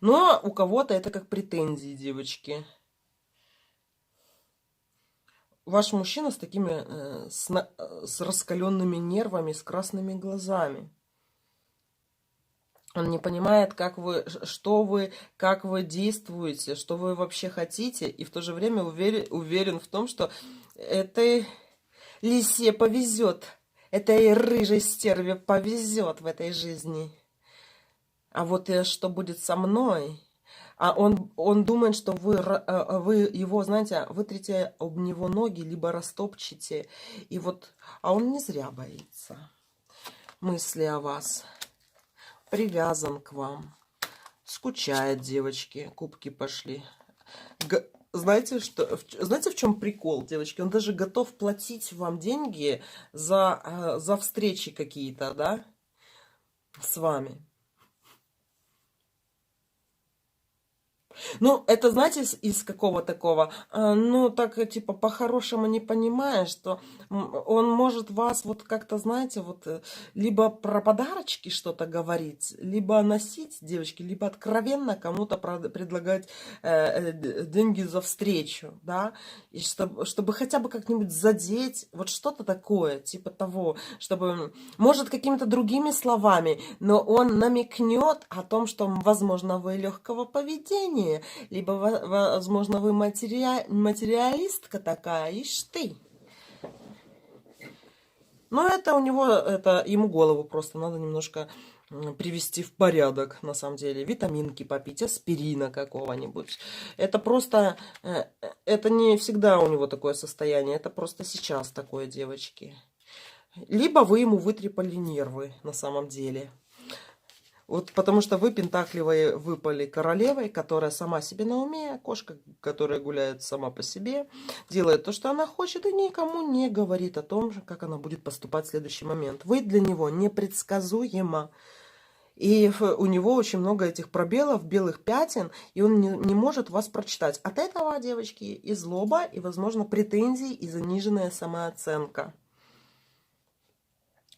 Но у кого-то это как претензии, девочки. Ваш мужчина с такими, с раскаленными нервами, с красными глазами. Он не понимает, как вы действуете, что вы вообще хотите, и в то же время уверен в том, что этой лисе повезет, этой рыжей стерве повезет в этой жизни. А вот что будет со мной? А он думает, что вы его, знаете, вытрите об него ноги, либо растопчете. И вот, а он не зря боится мысли о вас. Привязан к вам. Скучает, девочки. Кубки пошли. Знаете, знаете, в чем прикол, девочки? Он даже готов платить вам деньги за встречи какие-то, да, с вами. Ну, это, знаете, из какого такого? Ну, так, типа, по-хорошему не понимая, что он может вас вот как-то, знаете, вот либо про подарочки что-то говорить, либо носить, девочки, либо откровенно кому-то предлагать деньги за встречу, да, и чтобы хотя бы как-нибудь задеть, вот что-то такое, типа того, чтобы, может, какими-то другими словами, но он намекнет о том, что, возможно, вы легкого поведения, либо, возможно, вы материалистка такая, ишь ты. Но это у него, это ему голову просто надо немножко привести в порядок, на самом деле. Витаминки попить, аспирина какого-нибудь. Это просто, это не всегда у него такое состояние, это просто сейчас такое, девочки. Либо вы ему вытрепали нервы, на самом деле. Вот потому что вы пентакливые выпали королевой, которая сама себе на уме, кошка, которая гуляет сама по себе, делает то, что она хочет, и никому не говорит о том, как она будет поступать в следующий момент. Вы для него непредсказуема. И у него очень много этих пробелов, белых пятен, и он не может вас прочитать. От этого, девочки, и злоба, и, возможно, претензии, и заниженная самооценка.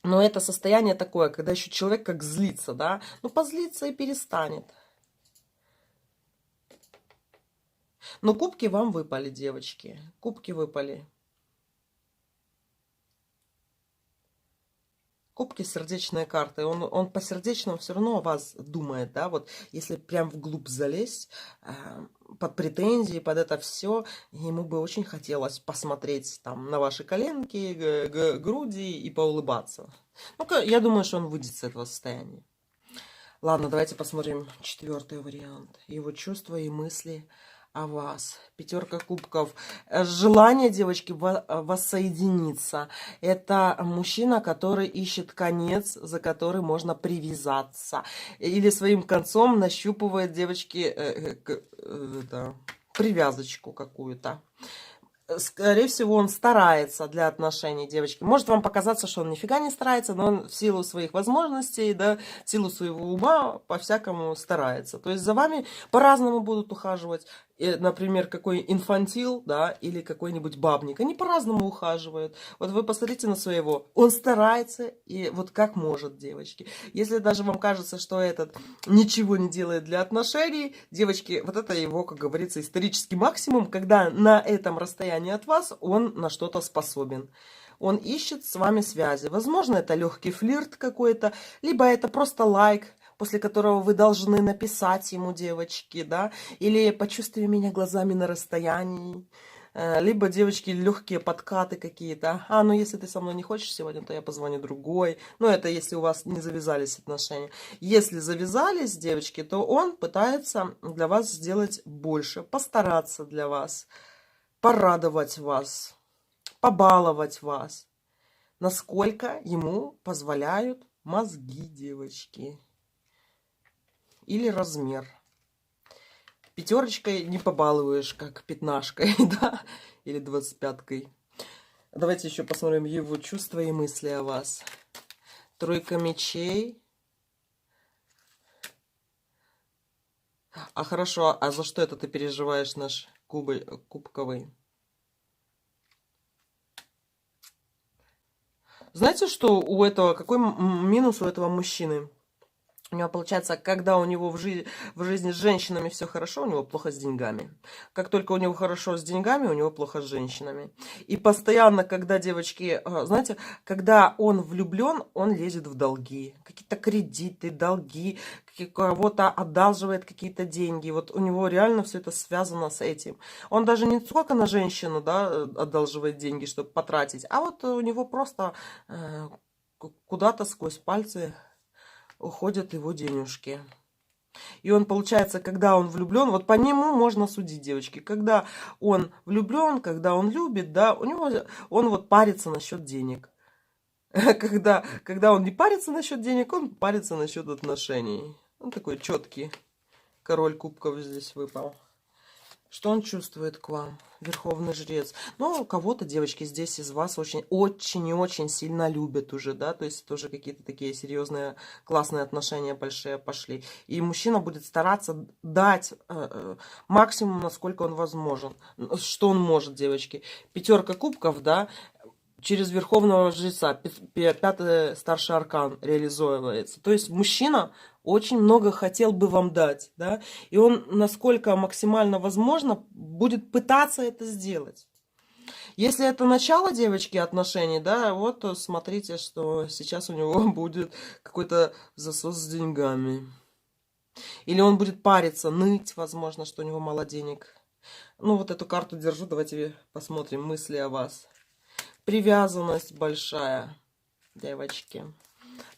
Но это состояние такое, когда еще человек как злится, да? Ну, позлится и перестанет. Но кубки вам выпали, девочки. Кубки выпали. Кубки, сердечные карты. Он по сердечному все равно о вас думает, да? Вот если прям вглубь залезть, под претензии, под это все, ему бы очень хотелось посмотреть там на ваши коленки, груди и поулыбаться. Ну-ка, я думаю, что он выйдет с этого состояния. Ладно, давайте посмотрим четвертый вариант. Его чувства и мысли о вас. Пятерка кубков. Желание, девочки, воссоединиться. Это мужчина, который ищет конец, за который можно привязаться. Или своим концом нащупывает, девочки, привязочку какую-то. Скорее всего, он старается для отношений, девочки. Может вам показаться, что он нифига не старается, но он в силу своих возможностей, да, в силу своего ума по-всякому старается. То есть за вами по-разному будут ухаживать. Например, какой инфантил, да, или какой-нибудь бабник. Они по-разному ухаживают. Вот вы посмотрите на своего. Он старается, и вот как может, девочки. Если даже вам кажется, что этот ничего не делает для отношений, девочки, вот это его, как говорится, исторический максимум, когда на этом расстоянии от вас он на что-то способен. Он ищет с вами связи. Возможно, это легкий флирт какой-то, либо это просто лайк, после которого вы должны написать ему, девочки, да, или почувствуй меня глазами на расстоянии, либо, девочки, легкие подкаты какие-то. Ну если ты со мной не хочешь сегодня, то я позвоню другой. Ну это если у вас не завязались отношения. Если завязались, девочки, то он пытается для вас сделать больше, постараться для вас, порадовать вас, побаловать вас, насколько ему позволяют мозги, девочки. Или размер. Пятерочкой не побалуешь, как пятнашкой, да? Или 25-кой. Давайте еще посмотрим его чувства и мысли о вас. Тройка мечей. Хорошо, а за что это ты переживаешь, наш кубковый? Знаете, что у этого, какой минус у этого мужчины? У него получается, когда у него в жизни с женщинами все хорошо, у него плохо с деньгами. Как только у него хорошо с деньгами, у него плохо с женщинами. И постоянно, когда девочки, знаете, когда он влюблен, он лезет в долги. Какие-то кредиты, долги, кого-то одалживает какие-то деньги. Вот у него реально все это связано с этим. Он даже не только на женщину, да, одалживает деньги, чтобы потратить, а вот у него просто куда-то сквозь пальцы уходят его денежки. И он, получается, когда он влюблен, вот по нему можно судить, девочки. Когда он влюблен, когда он любит, да, у него он вот парится насчет денег. Когда он не парится насчет денег, он парится насчет отношений. Он такой четкий. Король кубков здесь выпал. Что он чувствует к вам, верховный жрец? Ну, кого-то, девочки, здесь из вас очень и очень сильно любят уже, да, то есть тоже какие-то такие серьезные, классные отношения большие пошли. И мужчина будет стараться дать максимум, насколько он возможен, что он может, девочки. Пятерка кубков, да, через верховного жреца, пятый старший аркан реализовывается. То есть мужчина очень много хотел бы вам дать, да, и он, насколько максимально возможно, будет пытаться это сделать. Если это начало, девочки, отношений, да, вот смотрите, что сейчас у него будет какой-то засос с деньгами. Или он будет париться, ныть, возможно, что у него мало денег. Ну, вот эту карту держу, давайте посмотрим мысли о вас. Привязанность большая, девочки.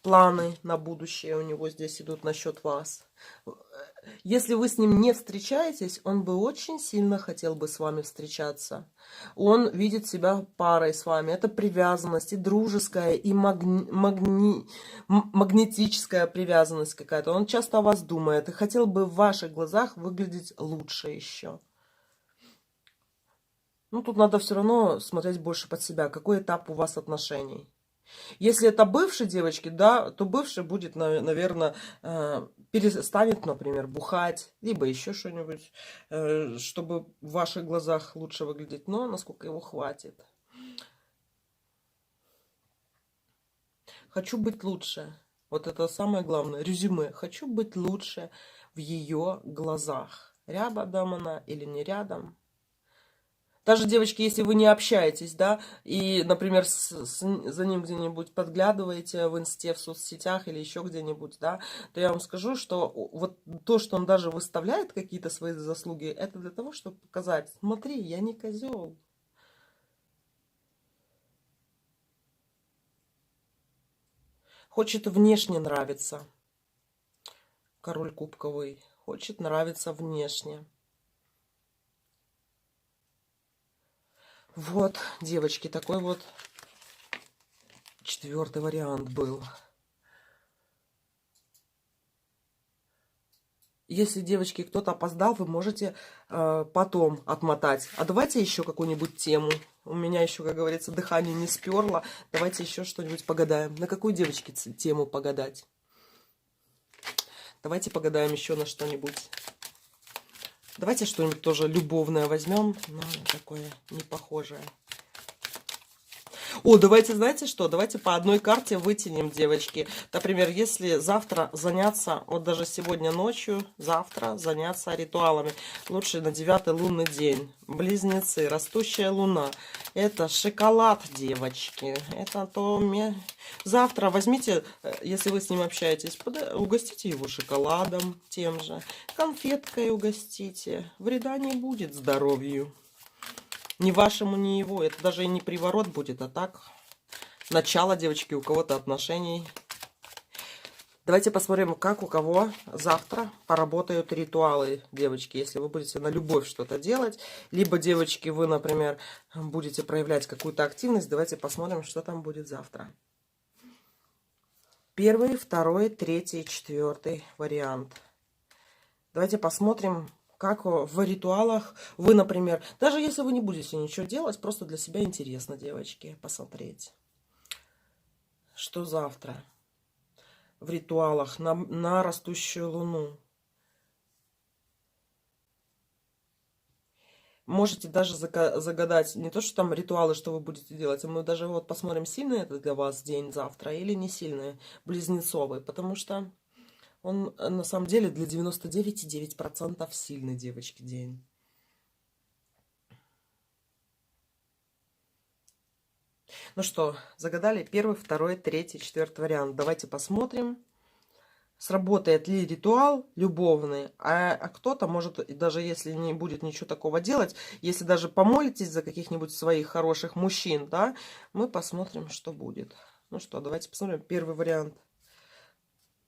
Планы на будущее у него здесь идут насчет вас. Если вы с ним не встречаетесь, он бы очень сильно хотел бы с вами встречаться. Он видит себя парой с вами. Это привязанность и дружеская, и магнетическая привязанность какая-то. Он часто о вас думает и хотел бы в ваших глазах выглядеть лучше еще. Ну, тут надо все равно смотреть больше под себя. Какой этап у вас отношений? Если это бывший, девочки, да, то бывший будет, наверное, перестанет, например, бухать, либо еще что-нибудь, чтобы в ваших глазах лучше выглядеть, но насколько его хватит. Хочу быть лучше. Вот это самое главное. Резюме. Хочу быть лучше в ее глазах. Рядом она или не рядом. Даже, девочки, если вы не общаетесь, да, и, например, за ним где-нибудь подглядываете в инсте, в соцсетях или еще где-нибудь, да, то я вам скажу, что вот то, что он даже выставляет какие-то свои заслуги, это для того, чтобы показать, смотри, я не козел. Хочет внешне нравиться. Король кубковый. Хочет нравиться внешне. Вот, девочки, такой вот четвертый вариант был. Если, девочки, кто-то опоздал, вы можете потом отмотать. А давайте еще какую-нибудь тему. У меня еще, как говорится, дыхание не сперло. Давайте еще что-нибудь погадаем. На какую, девочки, тему погадать? Давайте погадаем еще на что-нибудь. Давайте что-нибудь тоже любовное возьмем, но такое не похожее. О, давайте, знаете что, давайте по одной карте вытянем, девочки. Например, если завтра заняться, вот даже сегодня ночью, завтра заняться ритуалами. Лучше на 9-й лунный день. Близнецы, растущая луна. Это шоколад, девочки. Это то... Завтра возьмите, если вы с ним общаетесь, угостите его шоколадом тем же. Конфеткой угостите. Вреда не будет здоровью. Ни вашему, ни его. Это даже и не приворот будет, а так. Начало, девочки, у кого-то отношений. Давайте посмотрим, как у кого завтра поработают ритуалы, девочки. Если вы будете на любовь что-то делать. Либо, девочки, вы, например, будете проявлять какую-то активность. Давайте посмотрим, что там будет завтра. Первый, второй, третий, четвертый вариант. Давайте посмотрим, как в ритуалах вы, например, даже если вы не будете ничего делать, просто для себя интересно, девочки, посмотреть, что завтра в ритуалах на растущую луну. Можете даже загадать не то, что там ритуалы, что вы будете делать, а мы даже вот посмотрим, сильный это для вас день завтра или не сильный, близнецовый, потому что он на самом деле для 99,9% сильный, девочки, день. Ну что, загадали первый, второй, третий, четвертый вариант. Давайте посмотрим, сработает ли ритуал любовный. А кто-то может, даже если не будет ничего такого делать, если даже помолитесь за каких-нибудь своих хороших мужчин, да, мы посмотрим, что будет. Ну что, давайте посмотрим первый вариант.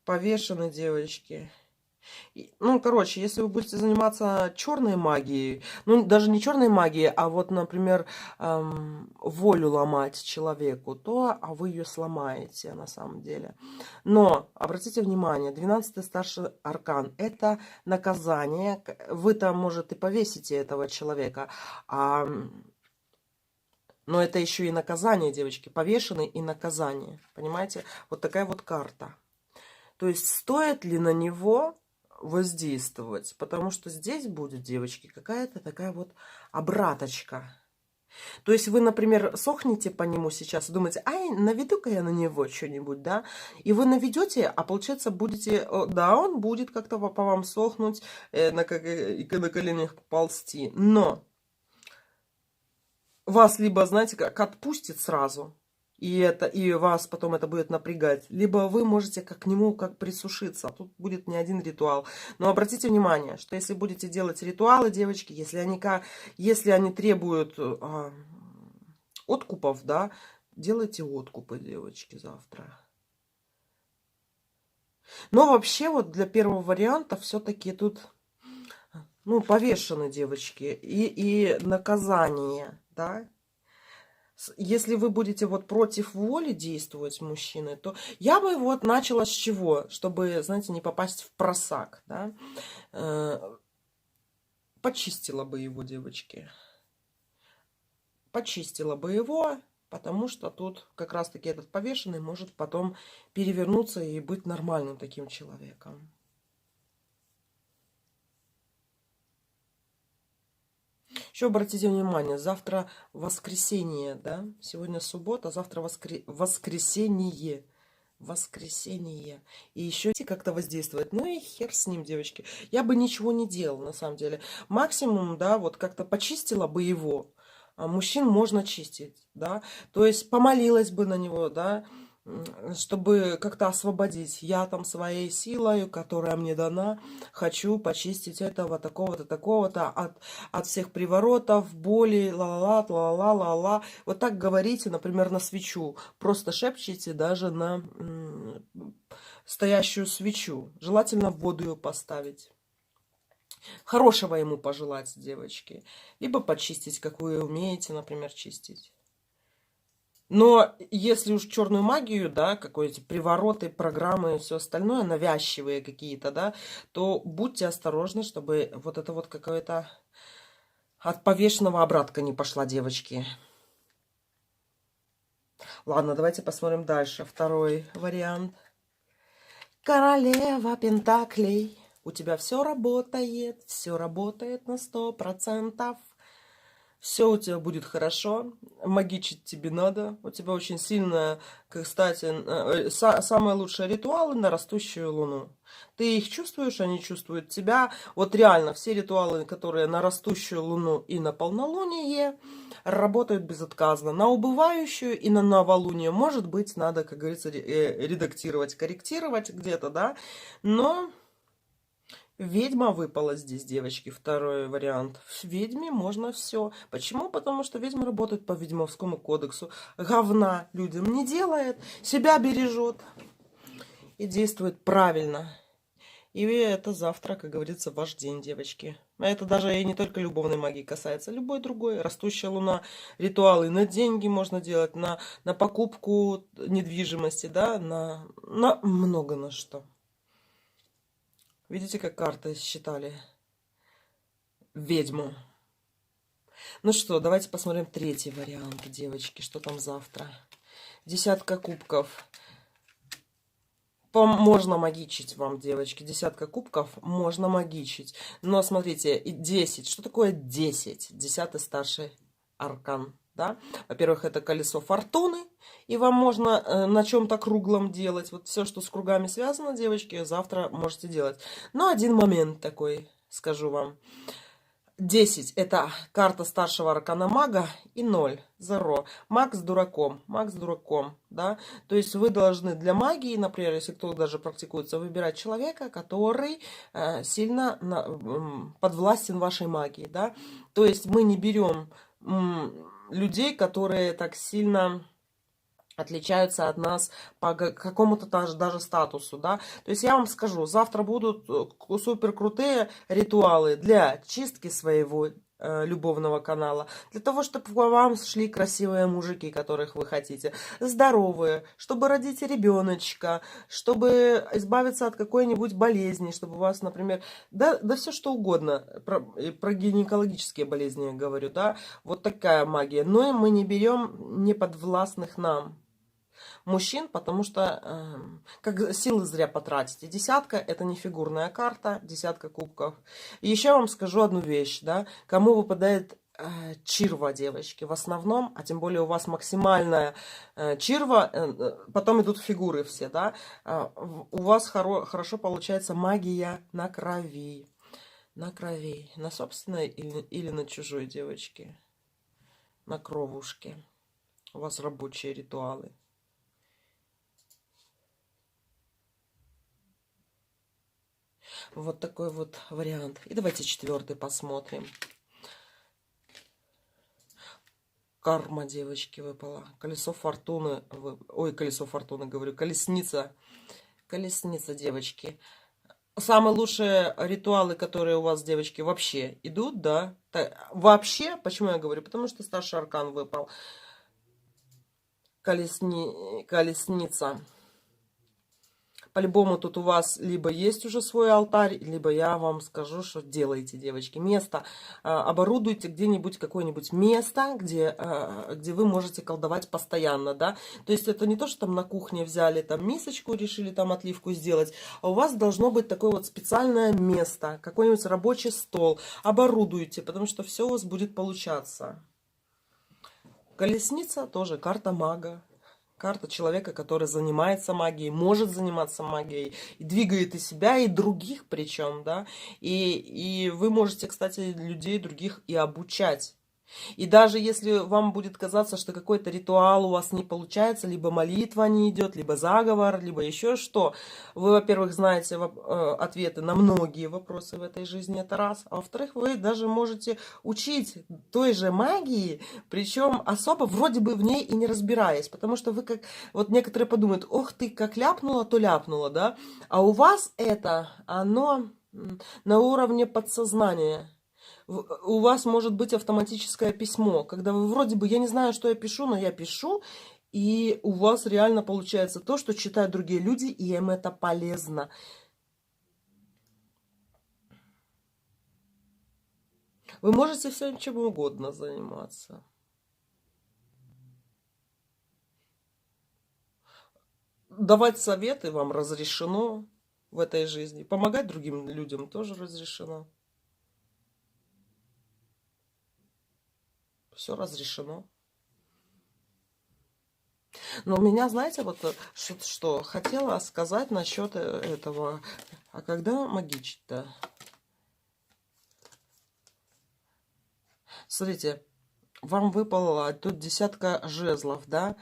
Повешены, девочки. Ну, короче, если вы будете заниматься черной магией, ну, даже не черной магией, а вот, например, волю ломать человеку, то вы ее сломаете на самом деле. Но, обратите внимание, 12-й старший аркан – это наказание. Вы там, может, и повесите этого человека, но это еще и наказание, девочки. Повешенный и наказание. Понимаете? Вот такая вот карта. То есть, стоит ли на него воздействовать? Потому что здесь будет, девочки, какая-то такая вот обраточка. То есть вы, например, сохнете по нему сейчас и думаете, ай, наведу-ка я на него что-нибудь, да? И вы наведете, а получается будете, да, он будет как-то по вам сохнуть, на коленях ползти. Но вас либо, знаете, как отпустит сразу, и вас потом это будет напрягать, либо вы можете к нему как присушиться. Тут будет не один ритуал. Но обратите внимание, что если будете делать ритуалы, девочки, если они требуют откупов, да, делайте откупы, девочки, завтра. Но вообще вот для первого варианта все-таки тут, ну, повешены, девочки, и наказание, да. Если вы будете вот против воли действовать мужчины, то я бы вот начала с чего, чтобы, знаете, не попасть в просак, да? Почистила бы его, девочки. Почистила бы его, потому что тут как раз-таки этот повешенный может потом перевернуться и быть нормальным таким человеком. Еще обратите внимание, завтра воскресенье, да? Сегодня суббота, завтра воскресенье. Воскресенье. И еще как-то воздействовать. Ну и хер с ним, девочки. Я бы ничего не делал, на самом деле. Максимум, да, вот как-то почистила бы его. А мужчин можно чистить, да. То есть помолилась бы на него, да, чтобы как-то освободить. Я там своей силой, которая мне дана, хочу почистить этого, такого-то, такого-то от всех приворотов, боли, ла-ла-ла, ла-ла-ла, ла-ла. Вот так говорите, например, на свечу. Просто шепчите даже на стоящую свечу. Желательно в воду ее поставить. Хорошего ему пожелать, девочки. Либо почистить, как вы умеете, например, чистить. Но если уж черную магию, да, какие-то привороты, программы и все остальное, навязчивые какие-то, да, то будьте осторожны, чтобы вот это вот какое-то от повешенного обратка не пошла, девочки. Ладно, давайте посмотрим дальше. Второй вариант. Королева пентаклей. У тебя все работает на 100%. Все у тебя будет хорошо, магичить тебе надо. У тебя очень сильная, кстати, самые лучшие ритуалы на растущую луну. Ты их чувствуешь, они чувствуют тебя. Вот реально все ритуалы, которые на растущую луну и на полнолуние, работают безотказно. На убывающую и на новолуние, может быть, надо, как говорится, редактировать, корректировать где-то, да. Но... Ведьма выпала здесь, девочки, второй вариант. В ведьме можно все. Почему? Потому что ведьма работает по Ведьмовскому кодексу. Говна людям не делает, себя бережет и действует правильно. И это завтра, как говорится, ваш день, девочки. А это даже и не только любовной магии касается, любой другой. Растущая луна, ритуалы на деньги можно делать, на покупку недвижимости, да, на много на что. Видите, как карты считали ведьму. Ну что, давайте посмотрим третий вариант, девочки. Что там завтра? Десятка кубков. Можно магичить вам, девочки. Десятка кубков можно магичить. Но смотрите, 10. Что такое 10? 10-й старший аркан. Да? Во-первых, это колесо фортуны. И вам можно на чем-то круглом делать. Вот все, что с кругами связано, девочки, завтра можете делать. Но один момент такой, скажу вам. 10 это карта старшего аркана мага. И 0, 0. Маг с дураком. Маг с дураком. Да? То есть вы должны для магии, например, если кто даже практикуется, выбирать человека, который сильно подвластен вашей магии. Да? То есть мы не берем людей, которые так сильно отличаются от нас по какому-то даже статусу, да. То есть я вам скажу, завтра будут супер крутые ритуалы для чистки своего любовного канала, для того, чтобы к вам шли красивые мужики, которых вы хотите, здоровые, чтобы родить ребеночка, чтобы избавиться от какой-нибудь болезни, чтобы у вас, например, да все что угодно, про гинекологические болезни я говорю, да, вот такая магия. Но и мы не берем неподвластных нам мужчин, потому что как силы зря потратите. Десятка — это не фигурная карта, десятка кубков. И еще я вам скажу одну вещь, да, кому выпадает чирва, девочки, в основном, а тем более у вас максимальная чирва, потом идут фигуры все, да, у вас хорошо получается магия на крови. На крови, на собственной или на чужой, девочки, на кровушке. У вас рабочие ритуалы. Вот такой вот вариант. И давайте 4-й посмотрим. Карма, девочки, выпала. Колесо фортуны. Ой, колесо фортуны, говорю. Колесница. Колесница, девочки. Самые лучшие ритуалы, которые у вас, девочки, вообще идут, да? Вообще, почему я говорю? Потому что старший аркан выпал. Колесница. По-любому тут у вас либо есть уже свой алтарь, либо я вам скажу, что делаете, девочки. Место. Оборудуйте где-нибудь какое-нибудь место, где вы можете колдовать постоянно, да. То есть это не то, что там на кухне взяли там мисочку, решили там отливку сделать, а у вас должно быть такое вот специальное место, какой-нибудь рабочий стол. Оборудуйте, потому что все у вас будет получаться. Колесница тоже карта мага. Карта человека, который занимается магией, может заниматься магией, и двигает и себя, и других причем, да. И вы можете, кстати, людей других и обучать. И даже если вам будет казаться, что какой-то ритуал у вас не получается, либо молитва не идет, либо заговор, либо еще что, вы, во-первых, знаете ответы на многие вопросы в этой жизни, это раз. А во-вторых, вы даже можете учить той же магии, причем особо вроде бы в ней и не разбираясь. Потому что вы как... Вот некоторые подумают, ох ты, как ляпнула, то ляпнула, да? А у вас оно на уровне подсознания. У вас может быть автоматическое письмо, когда вы вроде бы, я не знаю, что я пишу, но я пишу, и у вас реально получается то, что читают другие люди, и им это полезно. Вы можете всем чем угодно заниматься. Давать советы вам разрешено в этой жизни. Помогать другим людям тоже разрешено. Все разрешено. Но у меня, знаете, вот что хотела сказать насчет этого. А когда магичить-то? Смотрите, вам выпала тут десятка жезлов, да?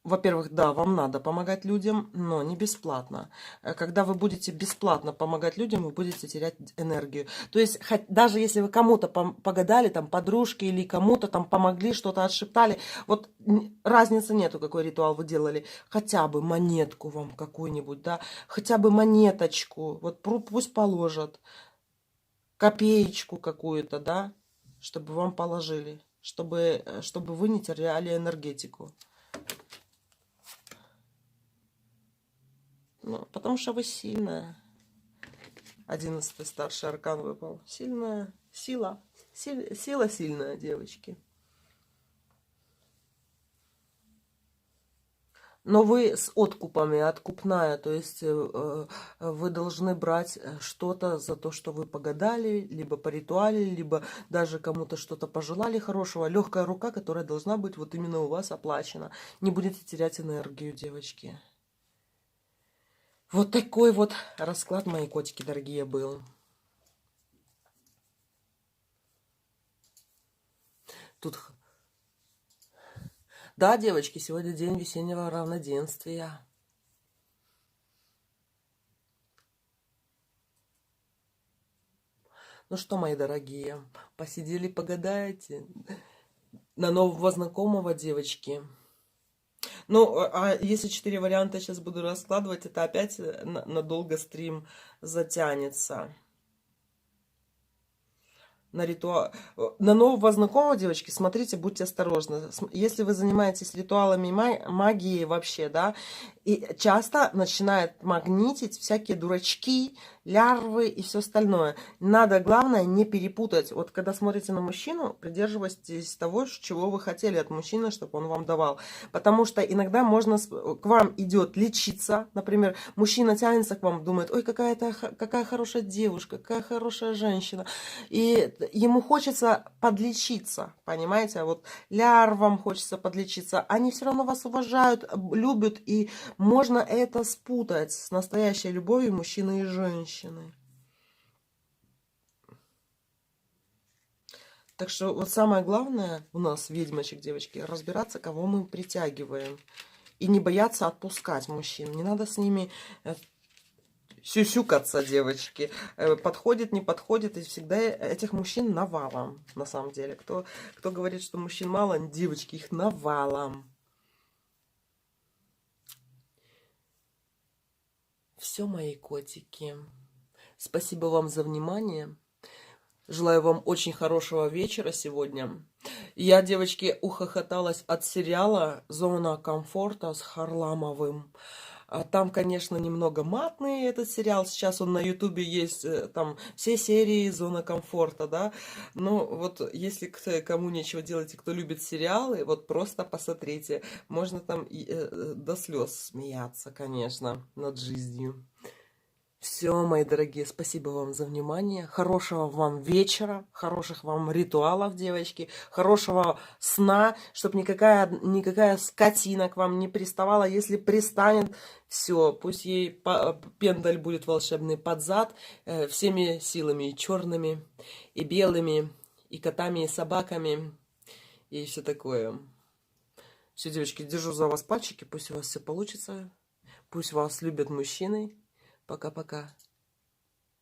Во-первых, да, вам надо помогать людям, но не бесплатно. Когда вы будете бесплатно помогать людям, вы будете терять энергию. То есть, даже если вы кому-то погадали, там, подружке или кому-то там помогли, что-то отшептали, вот разницы нету, какой ритуал вы делали. Хотя бы монетку вам какую-нибудь, да, хотя бы монеточку, вот пусть положат, копеечку какую-то, да, чтобы вам положили, чтобы вы не теряли энергетику. Ну, потому что вы сильная. 11-й старший аркан выпал. Сильная сила. Сила сильная, девочки. Но вы с откупами, откупная, то есть вы должны брать что-то за то, что вы погадали, либо поритуалили, либо даже кому-то что-то пожелали хорошего. Легкая рука, которая должна быть вот именно у вас оплачена. Не будете терять энергию, девочки. Вот такой вот расклад, мои котики дорогие, был. Тут... Да, девочки, сегодня день весеннего равноденствия. Ну что, мои дорогие, посидели, погадаете? На нового знакомого, девочки. Ну, а если 4 варианта я сейчас буду раскладывать, это опять надолго стрим затянется. На ритуал. На нового знакомого, девочки, смотрите, будьте осторожны. Если вы занимаетесь ритуалами магии вообще, да, и часто начинает магнитить всякие дурачки, лярвы и все остальное. Надо, главное, не перепутать. Вот когда смотрите на мужчину, придерживайтесь того, чего вы хотели от мужчины, чтобы он вам давал. Потому что иногда можно, к вам идет лечиться, например, мужчина тянется к вам, думает, ой, какая хорошая девушка, какая хорошая женщина. И ему хочется подлечиться, понимаете? Вот лярвам хочется подлечиться. Они все равно вас уважают, любят, и можно это спутать с настоящей любовью мужчины и женщины. Так что вот самое главное у нас, ведьмочек, девочки, разбираться, кого мы притягиваем. И не бояться отпускать мужчин. Не надо с ними сюсюкаться, девочки. Подходит, не подходит. И всегда этих мужчин навалом, на самом деле. Кто говорит, что мужчин мало, девочки, их навалом. Все, мои котики. Спасибо вам за внимание. Желаю вам очень хорошего вечера сегодня. Я, девочки, ухохоталась от сериала «Зона комфорта» с Харламовым. Там, конечно, немного матный этот сериал. Сейчас он на Ютубе есть, там все серии «Зона комфорта», да. Но вот если кому нечего делать и кто любит сериалы, вот просто посмотрите. Можно там до слез смеяться, конечно, над жизнью. Все, мои дорогие, спасибо вам за внимание. Хорошего вам вечера, хороших вам ритуалов, девочки, хорошего сна, чтобы никакая скотина к вам не приставала. Если пристанет, все, пусть ей пендаль будет волшебный под зад, всеми силами, и черными, и белыми, и котами, и собаками, и все такое. Все, девочки, держу за вас пальчики, пусть у вас все получится, пусть вас любят мужчины. Пока-пока.